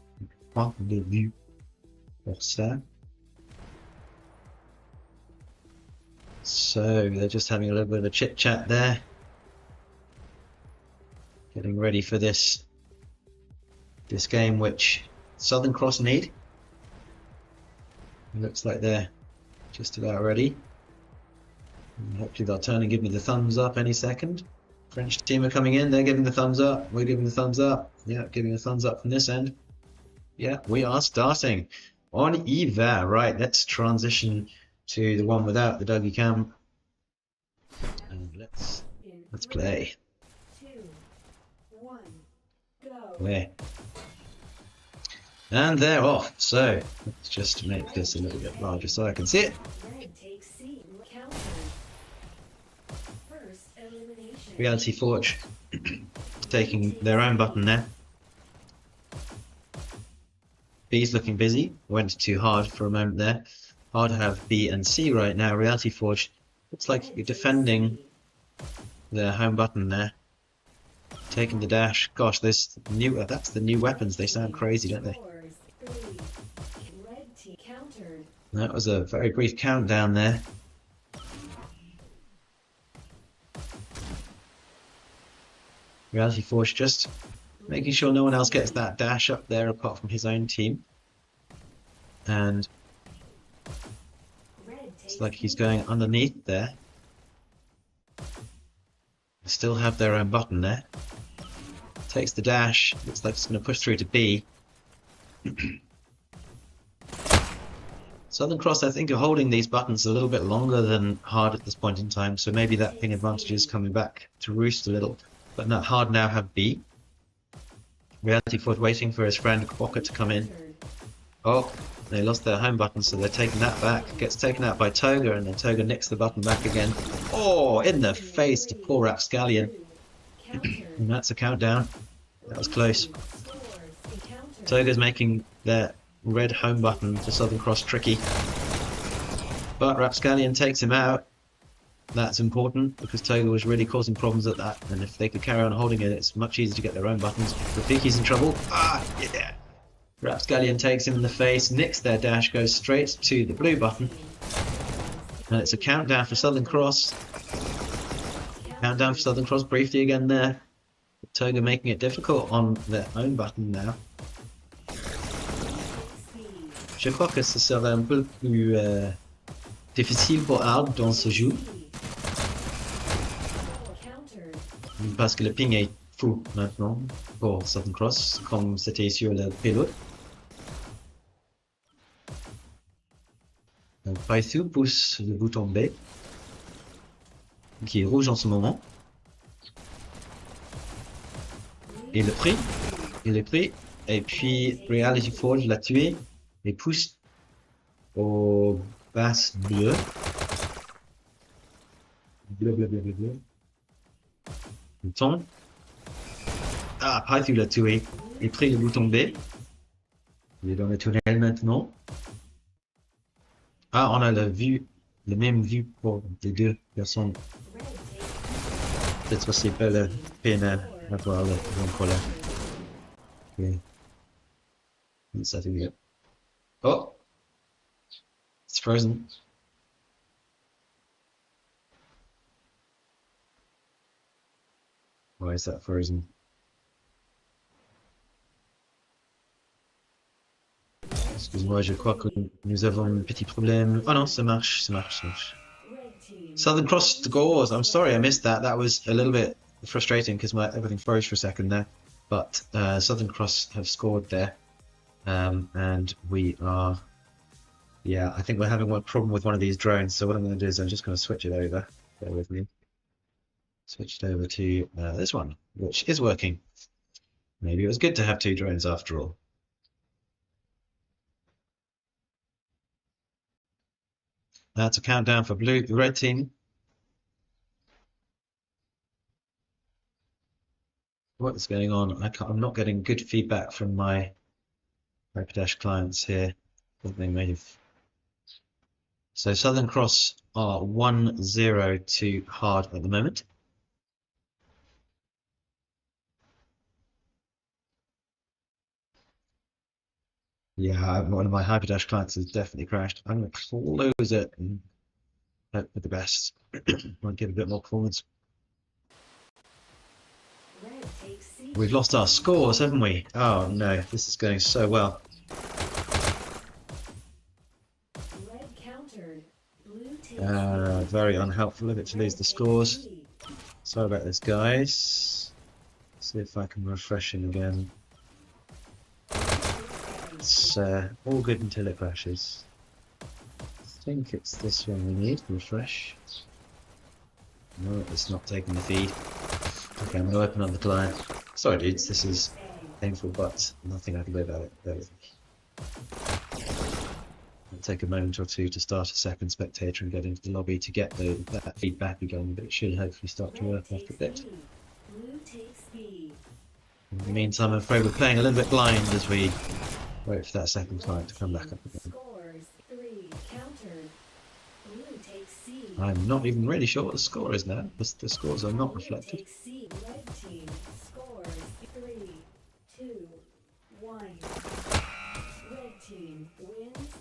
vue pour ça. So they're just having a little bit of a chit chat there, getting ready for this game, which Southern Cross need. It looks like they're just about ready. And hopefully they'll turn and give me the thumbs up any second. French team are coming in, they're giving the thumbs up, we're giving the thumbs up. Yeah, giving a thumbs up from this end. Yeah, we are starting. On y va. Right, let's transition to the one without the Dougi cam. And let's play. 2, 1, go. Where? And they're off. So let's just make this a little bit larger so I can see it. Reality Forge taking their own button there. B's looking busy. Went to HarD for a moment there. HarD have B and C right now. Reality Forge looks like you're defending their home button there. Taking the dash. Gosh, that's the new weapons. They sound crazy, don't they? That was a very brief countdown there. Reality Forge just making sure no one else gets that dash up there apart from his own team. And it's like he's going underneath there. They still have their own button there. Takes the dash. Looks like it's going to push through to B. Southern Cross, I think, are holding these buttons a little bit longer than HarD at this point in time, so maybe that ping advantage is coming back to roost a little. But no, HarD now have B. Reality Ford waiting for his friend Quokka to come in. Oh, they lost their home button, so they're taking that back. Gets taken out by Toga, and then Toga nicks the button back again. Oh, in the face to poor Rapscallion. And that's a countdown. That was close. Toga's making their red home button for Southern Cross tricky. But Rapscallion takes him out. That's important because Toga was really causing problems at that, and if they could carry on holding it, it's much easier to get their own buttons. Rafiki's in trouble. Ah, yeah. Rapscallion takes him in the face, nicks their dash, goes straight to the blue button. And it's a countdown for Southern Cross. Countdown for Southern Cross briefly again there. Toga making it difficult on their own button now. Je crois que ce serait un peu plus difficile pour HarD dans ce jeu. Parce que le ping est fou maintenant pour Southern Cross, comme c'était sur le pilote. Donc Python pousse le bouton B, qui est rouge en ce moment. Il est pris, et puis Reality Forge l'a tué et pousse au bas bleu. Bleu. Il tombe. Ah, Python l'a tué. Il prit le bouton B. Il est dans le tunnel maintenant. Ah, on a la même vue pour les deux personnes. Peut-être c'est pas la peine à voir encore là. Ok. Ça fait bien. Oh! It's frozen. Why is that frozen? Excuse-moi, je crois que nous avons un petit problème. Oh non, ça marche. Southern Cross scores. I'm sorry I missed that. That was a little bit frustrating because everything froze for a second there. But Southern Cross have scored there. And we are... Yeah, I think we're having one problem with one of these drones. So what I'm going to do is I'm just going to switch it over. Bear with me. Switch it over to this one, which is working. Maybe it was good to have two drones after all. That's a countdown for the red team. What is going on? I'm not getting good feedback from my Hyperdash clients here. I think they may have. So Southern Cross are 1-0 to HarD at the moment. Yeah, one of my Hyperdash clients has definitely crashed. I'm going to close it and hope for the best. Might give a bit more performance. We've lost our scores, haven't we? Oh no, this is going so well. Very unhelpful of it to lose the scores. Sorry about this, guys. See if I can refresh it again. It's all good until it crashes. I think it's this one we need, refresh. No, it's not taking the feed. Okay, I'm going to open up the client. Sorry dudes, this is painful, but nothing I can do about it. There with me. It'll take a moment or two to start a second spectator and get into the lobby to get that feedback again, but it should hopefully start to work after a bit. In the meantime, I'm afraid we're playing a little bit blind as we wait for that second client to come back up again. I'm not even really sure what the score is now. The scores are not reflected.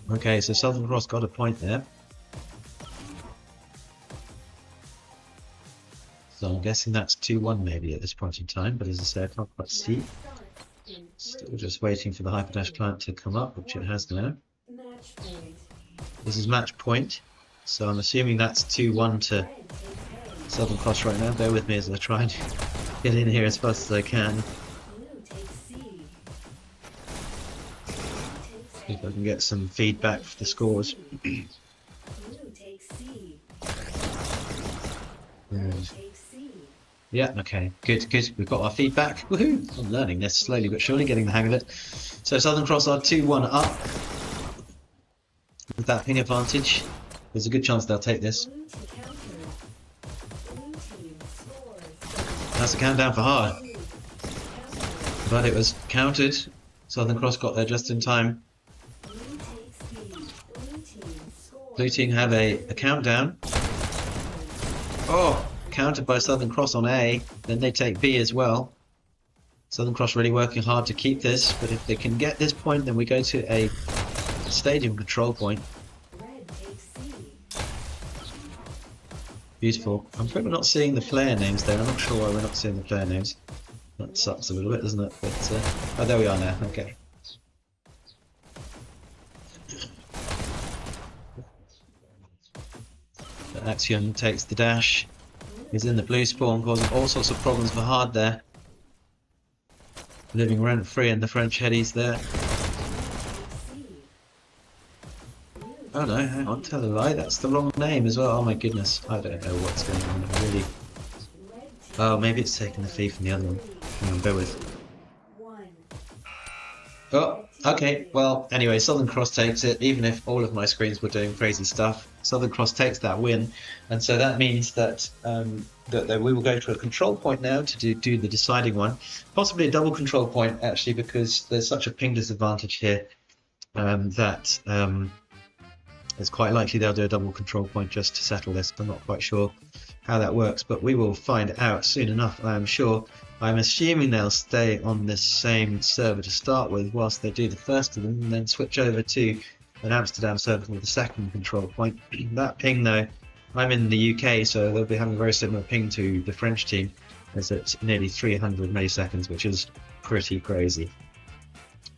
Okay, so Southern Cross got a point there. So I'm guessing that's 2-1 maybe at this point in time, but as I said, I can't quite see. Still just waiting for the Hyperdash client to come up, which it has now. This is match point, so I'm assuming that's 2-1 to Southern Cross right now. Bear with me as I try and get in here as fast as I can. See if I can get some feedback for the scores. Yeah, okay, good, good. We've got our feedback. Woohoo! I'm learning this slowly but surely, getting the hang of it. So Southern Cross are 2-1 up with that ping advantage. There's a good chance they'll take this. Blue to counter. Blue team scores. That's a countdown for HarD, Counter. but it was countered. Southern Cross got there just in time. Blue takes B. Blue team scores. Blue team have a countdown. Oh, countered by Southern Cross on A, then they take B as well. Southern Cross really working hard to keep this, but if they can get this point, then we go to a stadium control point. Red takes C. Beautiful. I'm afraid we're not seeing the player names there. I'm not sure why we're not seeing the player names. That sucks a little bit, doesn't it? But oh, there we are now. Okay. Axiom takes the dash. He's in the blue spawn, causing all sorts of problems for HarD there. Living rent free in the French headies there. Oh no, hang on, tell a lie, that's the wrong name as well. Oh my goodness, I don't know what's going on, really. Oh, maybe it's taking the fee from the other one. Hang on, bear with. Oh, okay, well, anyway, Southern Cross takes it, even if all of my screens were doing crazy stuff. Southern Cross takes that win, and so that means that that we will go to a control point now to do the deciding one. Possibly a double control point, actually, because there's such a ping disadvantage here that it's quite likely they'll do a double control point just to settle this. I'm not quite sure how that works, but we will find out soon enough, I am sure. I'm assuming they'll stay on this same server to start with whilst they do the first of them, and then switch over to an Amsterdam server for the second control point. That ping though, I'm in the UK, so they'll be having a very similar ping to the French team. It's at nearly 300 milliseconds, which is pretty crazy.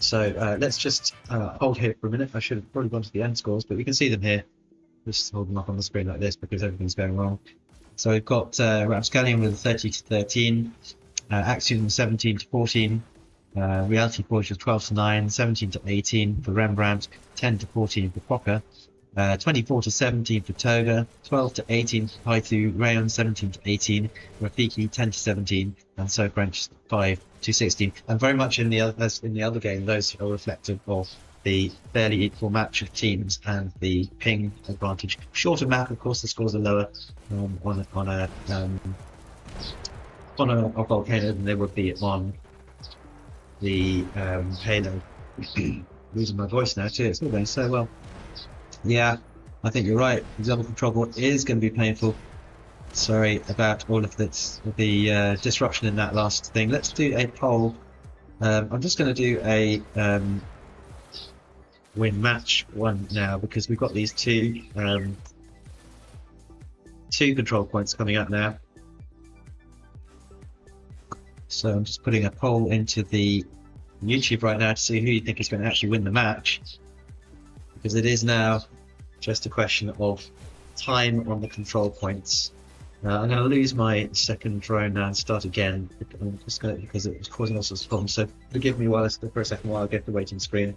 So let's just hold here for a minute. I should have probably gone to the end scores, but we can see them here. Just hold them up on the screen like this because everything's going wrong. So we've got Rapscallion with 30 to 13, Axiom 17 to 14, Reality Forge with 12 to 9, 17 to 18 for Rembrandt, 10 to 14 for Pocker, 24 to 17 for Toga, 12 to 18 for Paitu, Rayon 17 to 18, Rafiki 10 to 17, and So French 5 to 16. And very much in the other game, those are reflective of the fairly equal match of teams and the ping advantage. Shorter map, of course, the scores are lower on a volcano than they would be on the Halo. Losing my voice now too. It's all going so well. Yeah, I think you're right. The double control board is going to be painful. Sorry about all of this, the disruption in that last thing. Let's do a poll. I'm just going to do a win match one now because we've got these two control points coming up now. So I'm just putting a poll into the YouTube right now to see who you think is going to actually win the match, because it is now just a question of time on the control points. I'm going to lose my second drone now and start again. I'm just going to, because it was causing all sorts of problems. So forgive me for a second while I get the waiting screen,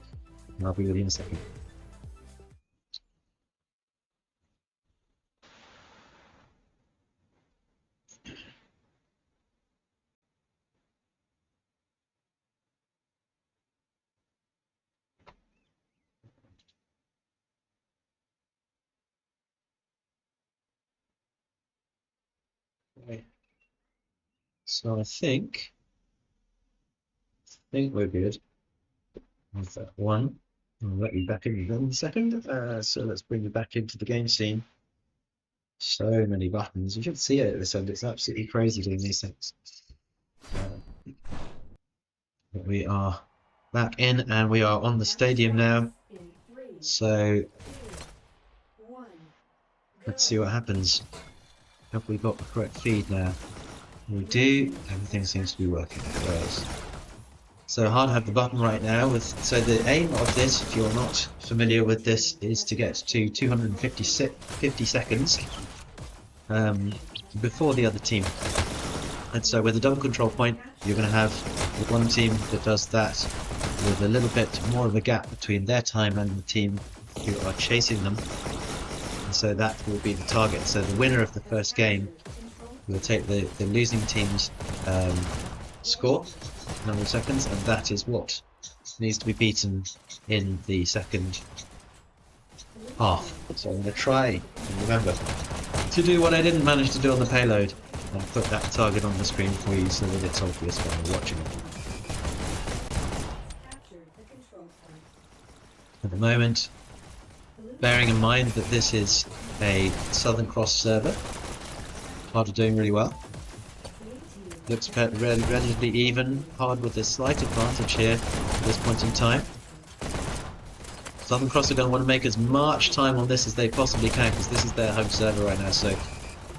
and I'll be with you in a second. Okay. So I think we're good with that one. I'll let you back in a second. So let's bring you back into the game scene. So many buttons. You should see it at this end. It's absolutely crazy doing these things. But we are back in and we are on the stadium now. So let's see what happens. Have we got the correct feed now? We do. Everything seems to be working. Great. So HarD have the button right now. So the aim of this, if you're not familiar with this, is to get to 250 seconds before the other team. And so with a double control point, you're going to have one team that does that with a little bit more of a gap between their time and the team who are chasing them. And so that will be the target. So the winner of the first game We'll take the losing team's score, number of seconds, and that is what needs to be beaten in the second half. So I'm going to try and remember to do what I didn't manage to do on the payload and put that target on the screen for you so that it's obvious when you're watching it. At the moment, bearing in mind that this is a Southern Cross server, HarD are doing really well. Looks relatively even. HarD with a slight advantage here at this point in time. Southern Cross are going to want to make as much time on this as they possibly can because this is their home server right now, so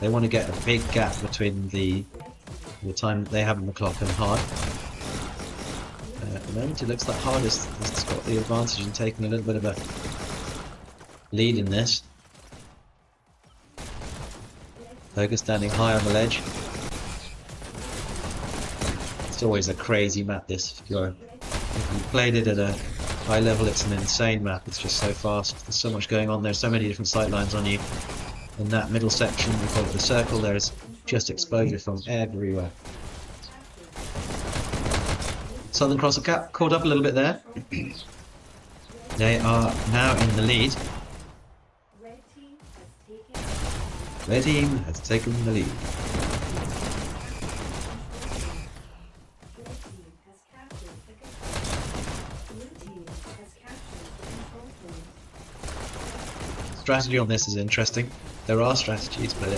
they want to get a big gap between the time that they have on the clock and HarD. At the moment it looks like HarD has got the advantage and taken a little bit of a lead in this. Dougi standing high on the ledge. It's always a crazy map this. If you played it at a high level, it's an insane map. It's just so fast. There's so much going on. There's so many different sight lines on you. In that middle section, we call it the circle, there's just exposure from everywhere. Southern Cross are caught up a little bit there. They are now in the lead. Red team has taken the lead. Strategy on this is interesting. There are strategies, but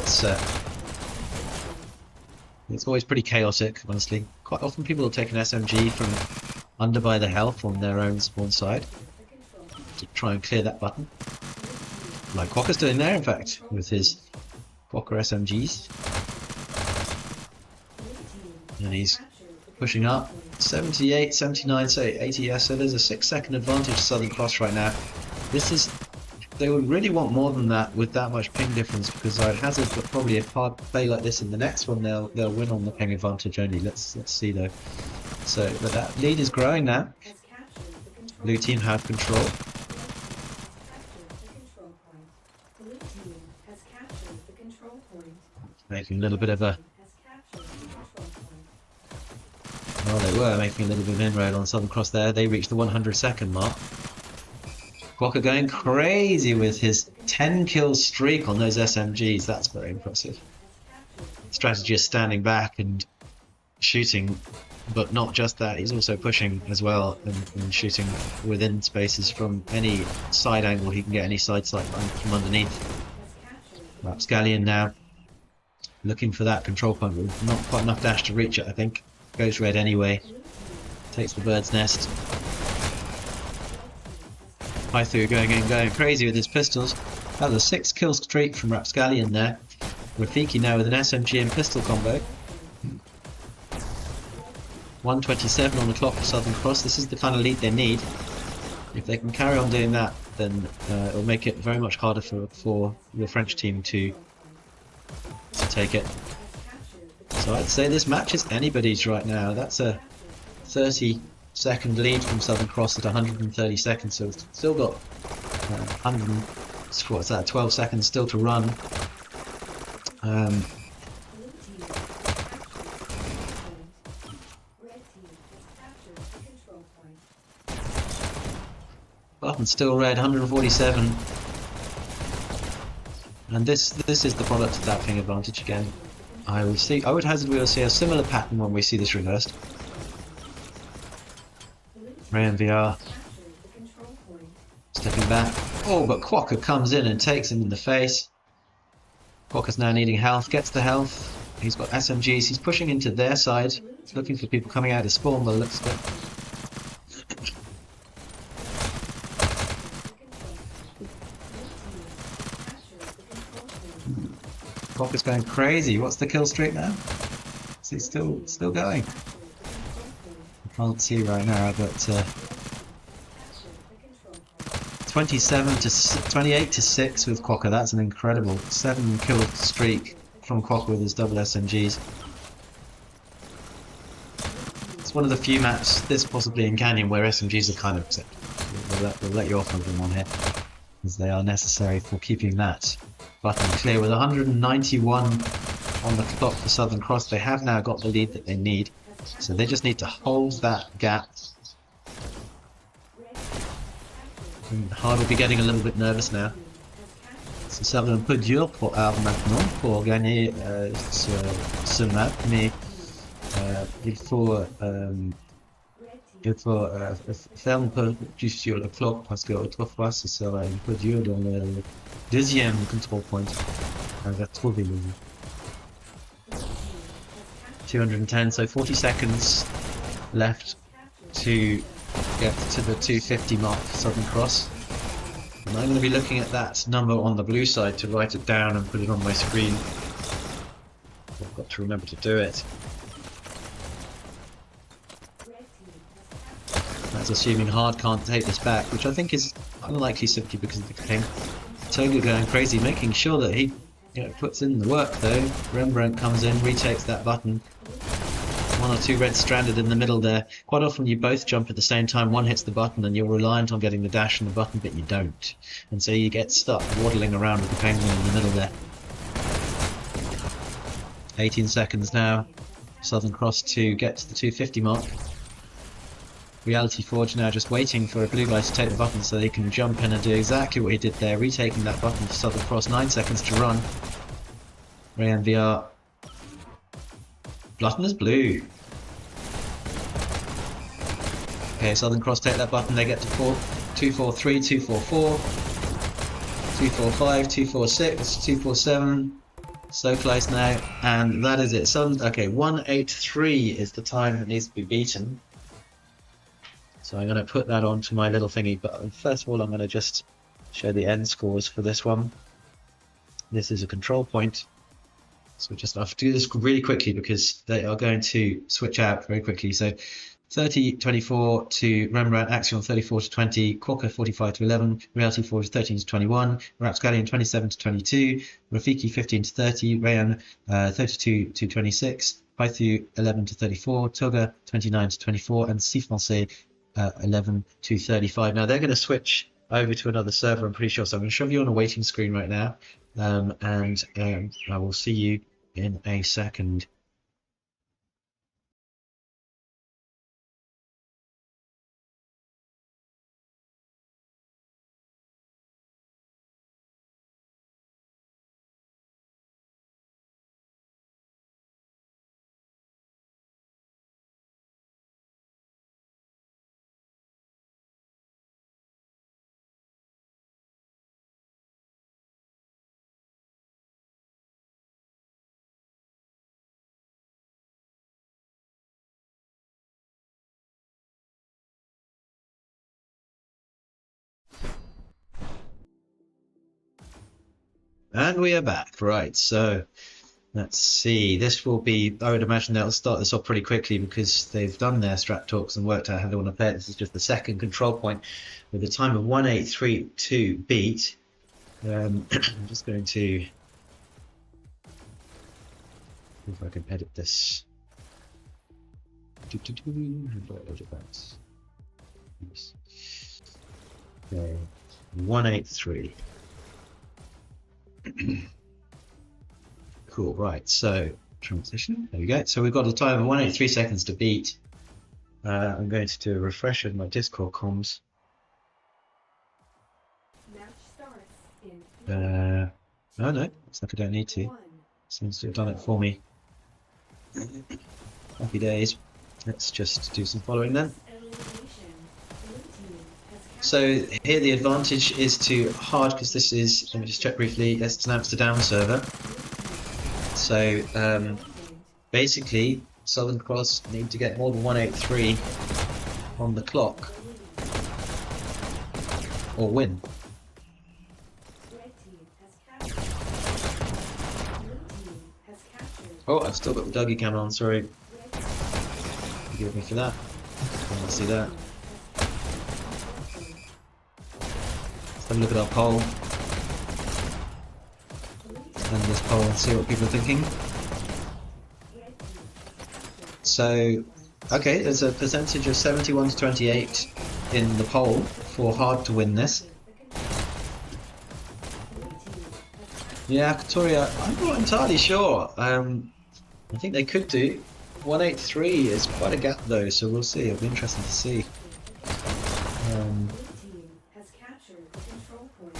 it's always pretty chaotic, honestly. Quite often people will take an SMG from under by the health on their own spawn side to try and clear that button. Like Quokka's doing there, in fact, with his Quokka SMGs. And he's pushing up 78, 79, say 80, yes, so there's a 6-second advantage to Southern Cross right now. They would really want more than that with that much ping difference, because I'd hazard that probably if HarD play like this in the next one, they'll win on the ping advantage only. Let's see though. So, but that lead is growing now. Blue team have control. Making a little bit of a... Well, they were making a little bit of inroad on Southern Cross there. They reached the 100-second mark. Quokka going crazy with his 10 kill streak on those SMGs. That's very impressive. Strategy is standing back and shooting, but not just that, he's also pushing as well and shooting within spaces from any side angle he can get, any side sight from underneath. Rapscallion now looking for that control point, with not quite enough dash to reach it, I think. Goes red anyway. Takes the bird's nest. Pythu going crazy with his pistols. That was a 6-kill streak from Rapscallion there. Rafiki now with an SMG and pistol combo. 1:27 on the clock for Southern Cross. This is the kind of lead they need. If they can carry on doing that, then it'll make it very much harder for the French team to take it. So I'd say this match is anybody's right now. That's a 30-second lead from Southern Cross at 130 seconds, so it's still got 12 seconds still to run. Button still red, 147. And this is the product of that ping advantage again. I would hazard we will see a similar pattern when we see this reversed. VRML stepping back. Oh, but Quokka comes in and takes him in the face. Quokka's now needing health, gets the health. He's got SMGs, he's pushing into their side. He's looking for people coming out of spawn by the looks of it. Quokka's going crazy. What's the kill streak now? Is he still going? I can't see right now, but 28 to 6 with Quokka. That's an incredible 7-kill streak from Quokka with his double SMGs. It's one of the few maps, this possibly in Canyon, where SMGs are kind of acceptable. We'll let you off of them on here, as they are necessary for keeping that button clear with 191 on the clock for Southern Cross. They have now got the lead that they need, so they just need to hold that gap. And HarD will be getting a little bit nervous now. Ça va un peu dur pour HarD maintenant pour gagner ce map, mais il faut faire un peu plus sur le clock parce que autrefois ce sera un peu dur dans le deuxième control point. On va trouver le 210, so 40 seconds left to get to the 250 mark for Southern Cross. And I'm going to be looking at that number on the blue side to write it down and put it on my screen. I've got to remember to do it. That's assuming HarD can't take this back, which I think is unlikely simply because of the game. Toga going crazy, making sure that he puts in the work though. Rembrandt comes in, retakes that button. One or two red stranded in the middle there. Quite often you both jump at the same time, one hits the button and you're reliant on getting the dash and the button, but you don't. And so you get stuck waddling around with the penguin in the middle there. 18 seconds now. Southern Cross to get to the 250 mark. Reality Forge now just waiting for a blue guy to take the button so they can jump in and do exactly what he did there, retaking that button for Southern Cross. 9 seconds to run. Rayan VR. Button is blue. Okay, Southern Cross take that button, they get to 243, 244, 245, 246, 247. So close now, and that is it. Okay, 183 is the time that needs to be beaten. So I'm going to put that onto my little thingy, but first of all I'm going to just show the end scores for this one. This is a control point. So just have to do this really quickly because they are going to switch out very quickly. So 30-24 to Rembrandt, Axion 34-20, Quokka 45-11, Reality Forge 13-21, Rapscallion 27-22, Rafiki 15-30, Rayan 32-26, Pythu 11-34, Toga 29-24, and Sifonse 11-35. Now they're going to switch over to another server, I'm pretty sure. So I'm going to show you on a waiting screen right now, and I will see you in a second. And we are back. Right, so let's see. This will be, I would imagine they'll start this off pretty quickly because they've done their strat talks and worked out how they want to play it. This is just the second control point with a time of 183 to beat. I'm just going to see if I can edit this. How do I edit that? Okay, 183. Cool, right, so transition, there we go. So we've got a time of 183 seconds to beat. I'm going to do a refresh of my Discord comms. Oh no, it's like I don't need to. Seems to have done it for me. Happy days. Let's just do some following then. So here the advantage is to HarD because this is, let me just check briefly, it's an Amsterdam server. So basically Southern Cross need to get more than 183 on the clock or win. Oh, I've still got the Dougi camera on, sorry. Forgive me for that. Let's see that. Let's have a look at our poll. And this poll and see what people are thinking. So, okay, there's a percentage of 71 to 28 in the poll for HarD to win this. Yeah, Victoria, I'm not entirely sure. I think they could do. 183 is quite a gap though, so we'll see. It'll be interesting to see. Um, Blue team has captured the control point.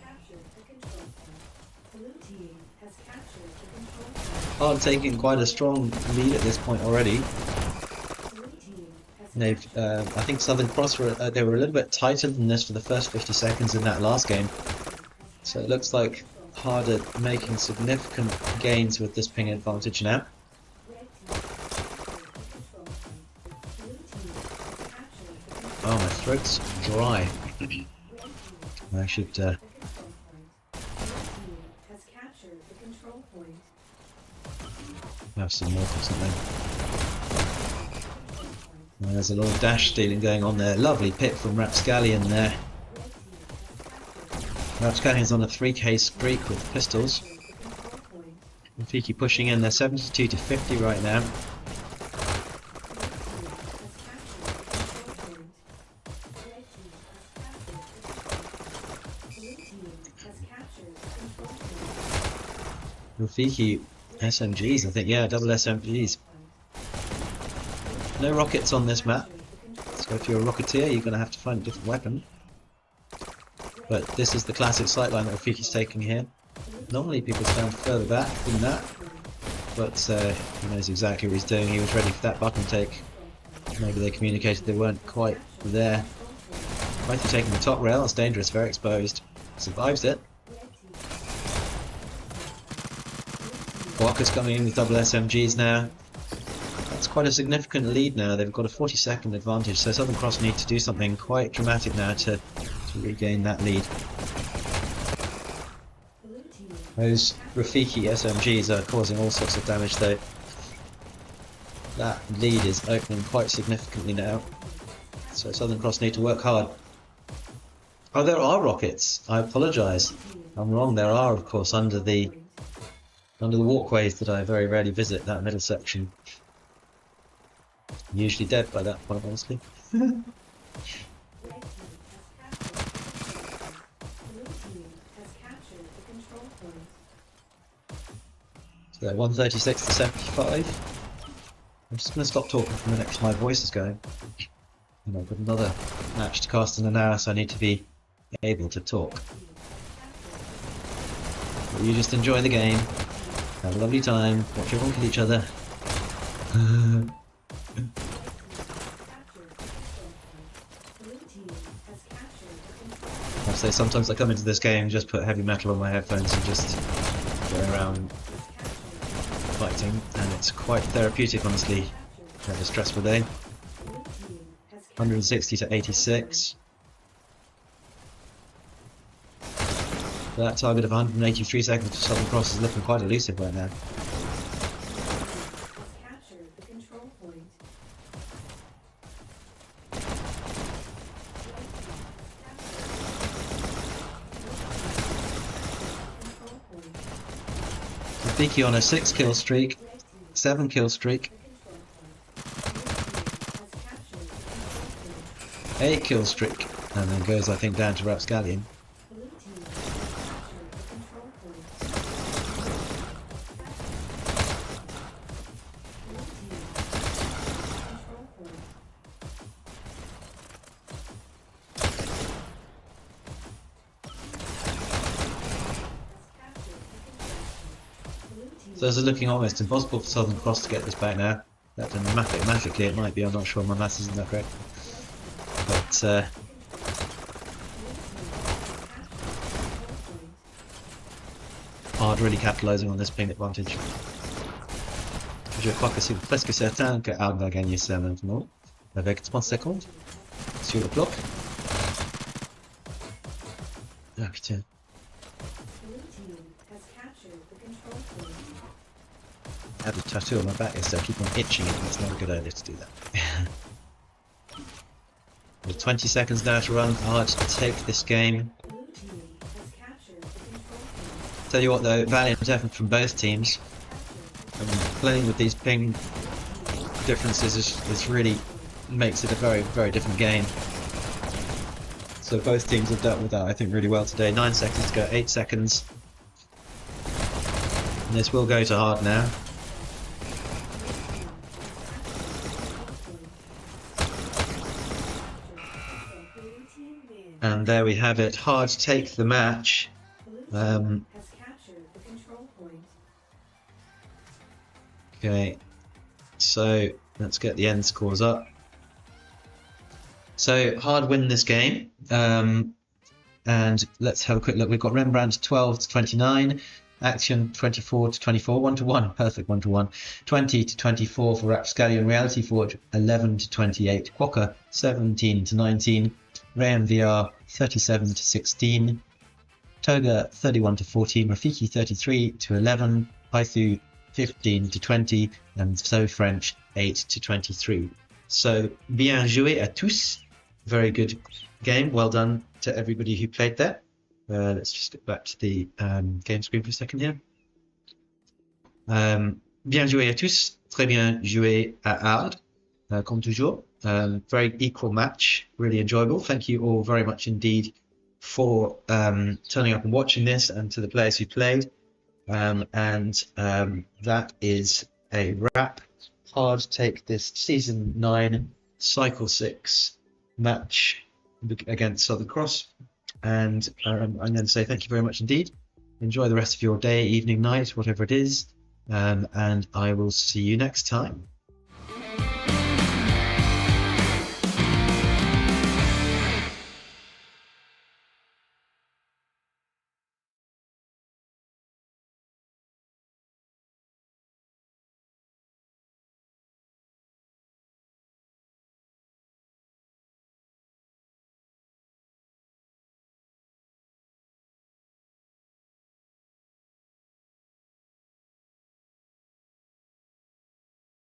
Captured the control point. Blue team has captured the control point. HarD taking quite a strong lead at this point already. Blue team has They've, I think Southern Cross they were a little bit tighter than this for the first 50 seconds in that last game. So it looks like HarD are making significant gains with this ping advantage now. Oh, my throat's dry. I should have some milk or something. There's a lot of dash stealing going on there. Lovely pick from Rapscallion there. Rapscallion's on a 3k streak with pistols. Rafiki pushing in, they're 72 to 50 right now. Rafiki SMGs, I think, yeah, double SMGs. No rockets on this map, so if you're a rocketeer you're going to have to find a different weapon. But this is the classic sightline that Rafiki's taking here. Normally people stand further back than that, but he knows exactly what he's doing. He was ready for that button take. Maybe they communicated they weren't quite there. Both are taking the top rail, it's dangerous, very exposed. Survives it. Walker's coming in with double SMGs now. That's quite a significant lead now. They've got a 40-second advantage, so Southern Cross need to do something quite dramatic now to regain that lead. Those Rafiki SMGs are causing all sorts of damage though. That lead is opening quite significantly now. So Southern Cross need to work hard. Oh, there are rockets. I apologise. I'm wrong. There are, of course, under the walkways that I very rarely visit, that middle section. I'm usually dead by that point, honestly. So 136 to 75. I'm just going to stop talking for a minute because my voice is going. And I've got another match to cast in an hour, so I need to be able to talk. But you just enjoy the game. Have a lovely time, watch everyone kill each other. I say sometimes I come into this game and just put heavy metal on my headphones and just go around fighting, and it's quite therapeutic, honestly. Have a stressful day. 160 to 86. That target of 183 seconds for Southern Cross is looking quite elusive right now. Rafiki on a 6 kill streak, 7 kill streak, 8 kill streak, and then goes, I think, down to Rapscallion. So it's looking almost impossible for Southern Cross to get this back now. That mathematically it might be, I'm not sure, my maths isn't that correct. But HarD really capitalising on this ping advantage. Je crois que c'est presque certain que HarD va gagner ça maintenant. Avec 30 secondes sur le bloc. Ah putain. I have a tattoo on my back, so I keep on itching it, and it's not a good idea to do that. With 20 seconds now to run, HarD to take this game. Tell you what though, valiant effort from both teams. Playing with these ping differences is really makes it a very, very different game. So both teams have dealt with that, I think, really well today. 9 seconds to go, 8 seconds. And this will go to HarD now. And there we have it. HarD take the match. Okay, so let's get the end scores up. So HarD win this game. And let's have a quick look. We've got Rembrandt 12 to 29, Action 24 to 24, 1-1, perfect 1-1, 20 to 24 for Rapscallion, Reality Forge 11 to 28, Quokka 17 to 19, VR 37 to 16, Toga 31 to 14, Rafiki 33 to 11, Pythu 15 to 20, and So French 8 to 23. So bien joué à tous. Very good game. Well done to everybody who played there. Let's just get back to the game screen for a second here. Bien joué à tous. Très bien joué à HarD, comme toujours. Very equal match. Really enjoyable. Thank you all very much indeed for turning up and watching this, and to the players who played. That is a wrap. HarD take this Season 9 Cycle 6 match against Southern Cross. And I'm going to say thank you very much indeed. Enjoy the rest of your day, evening, night, whatever it is. And I will see you next time.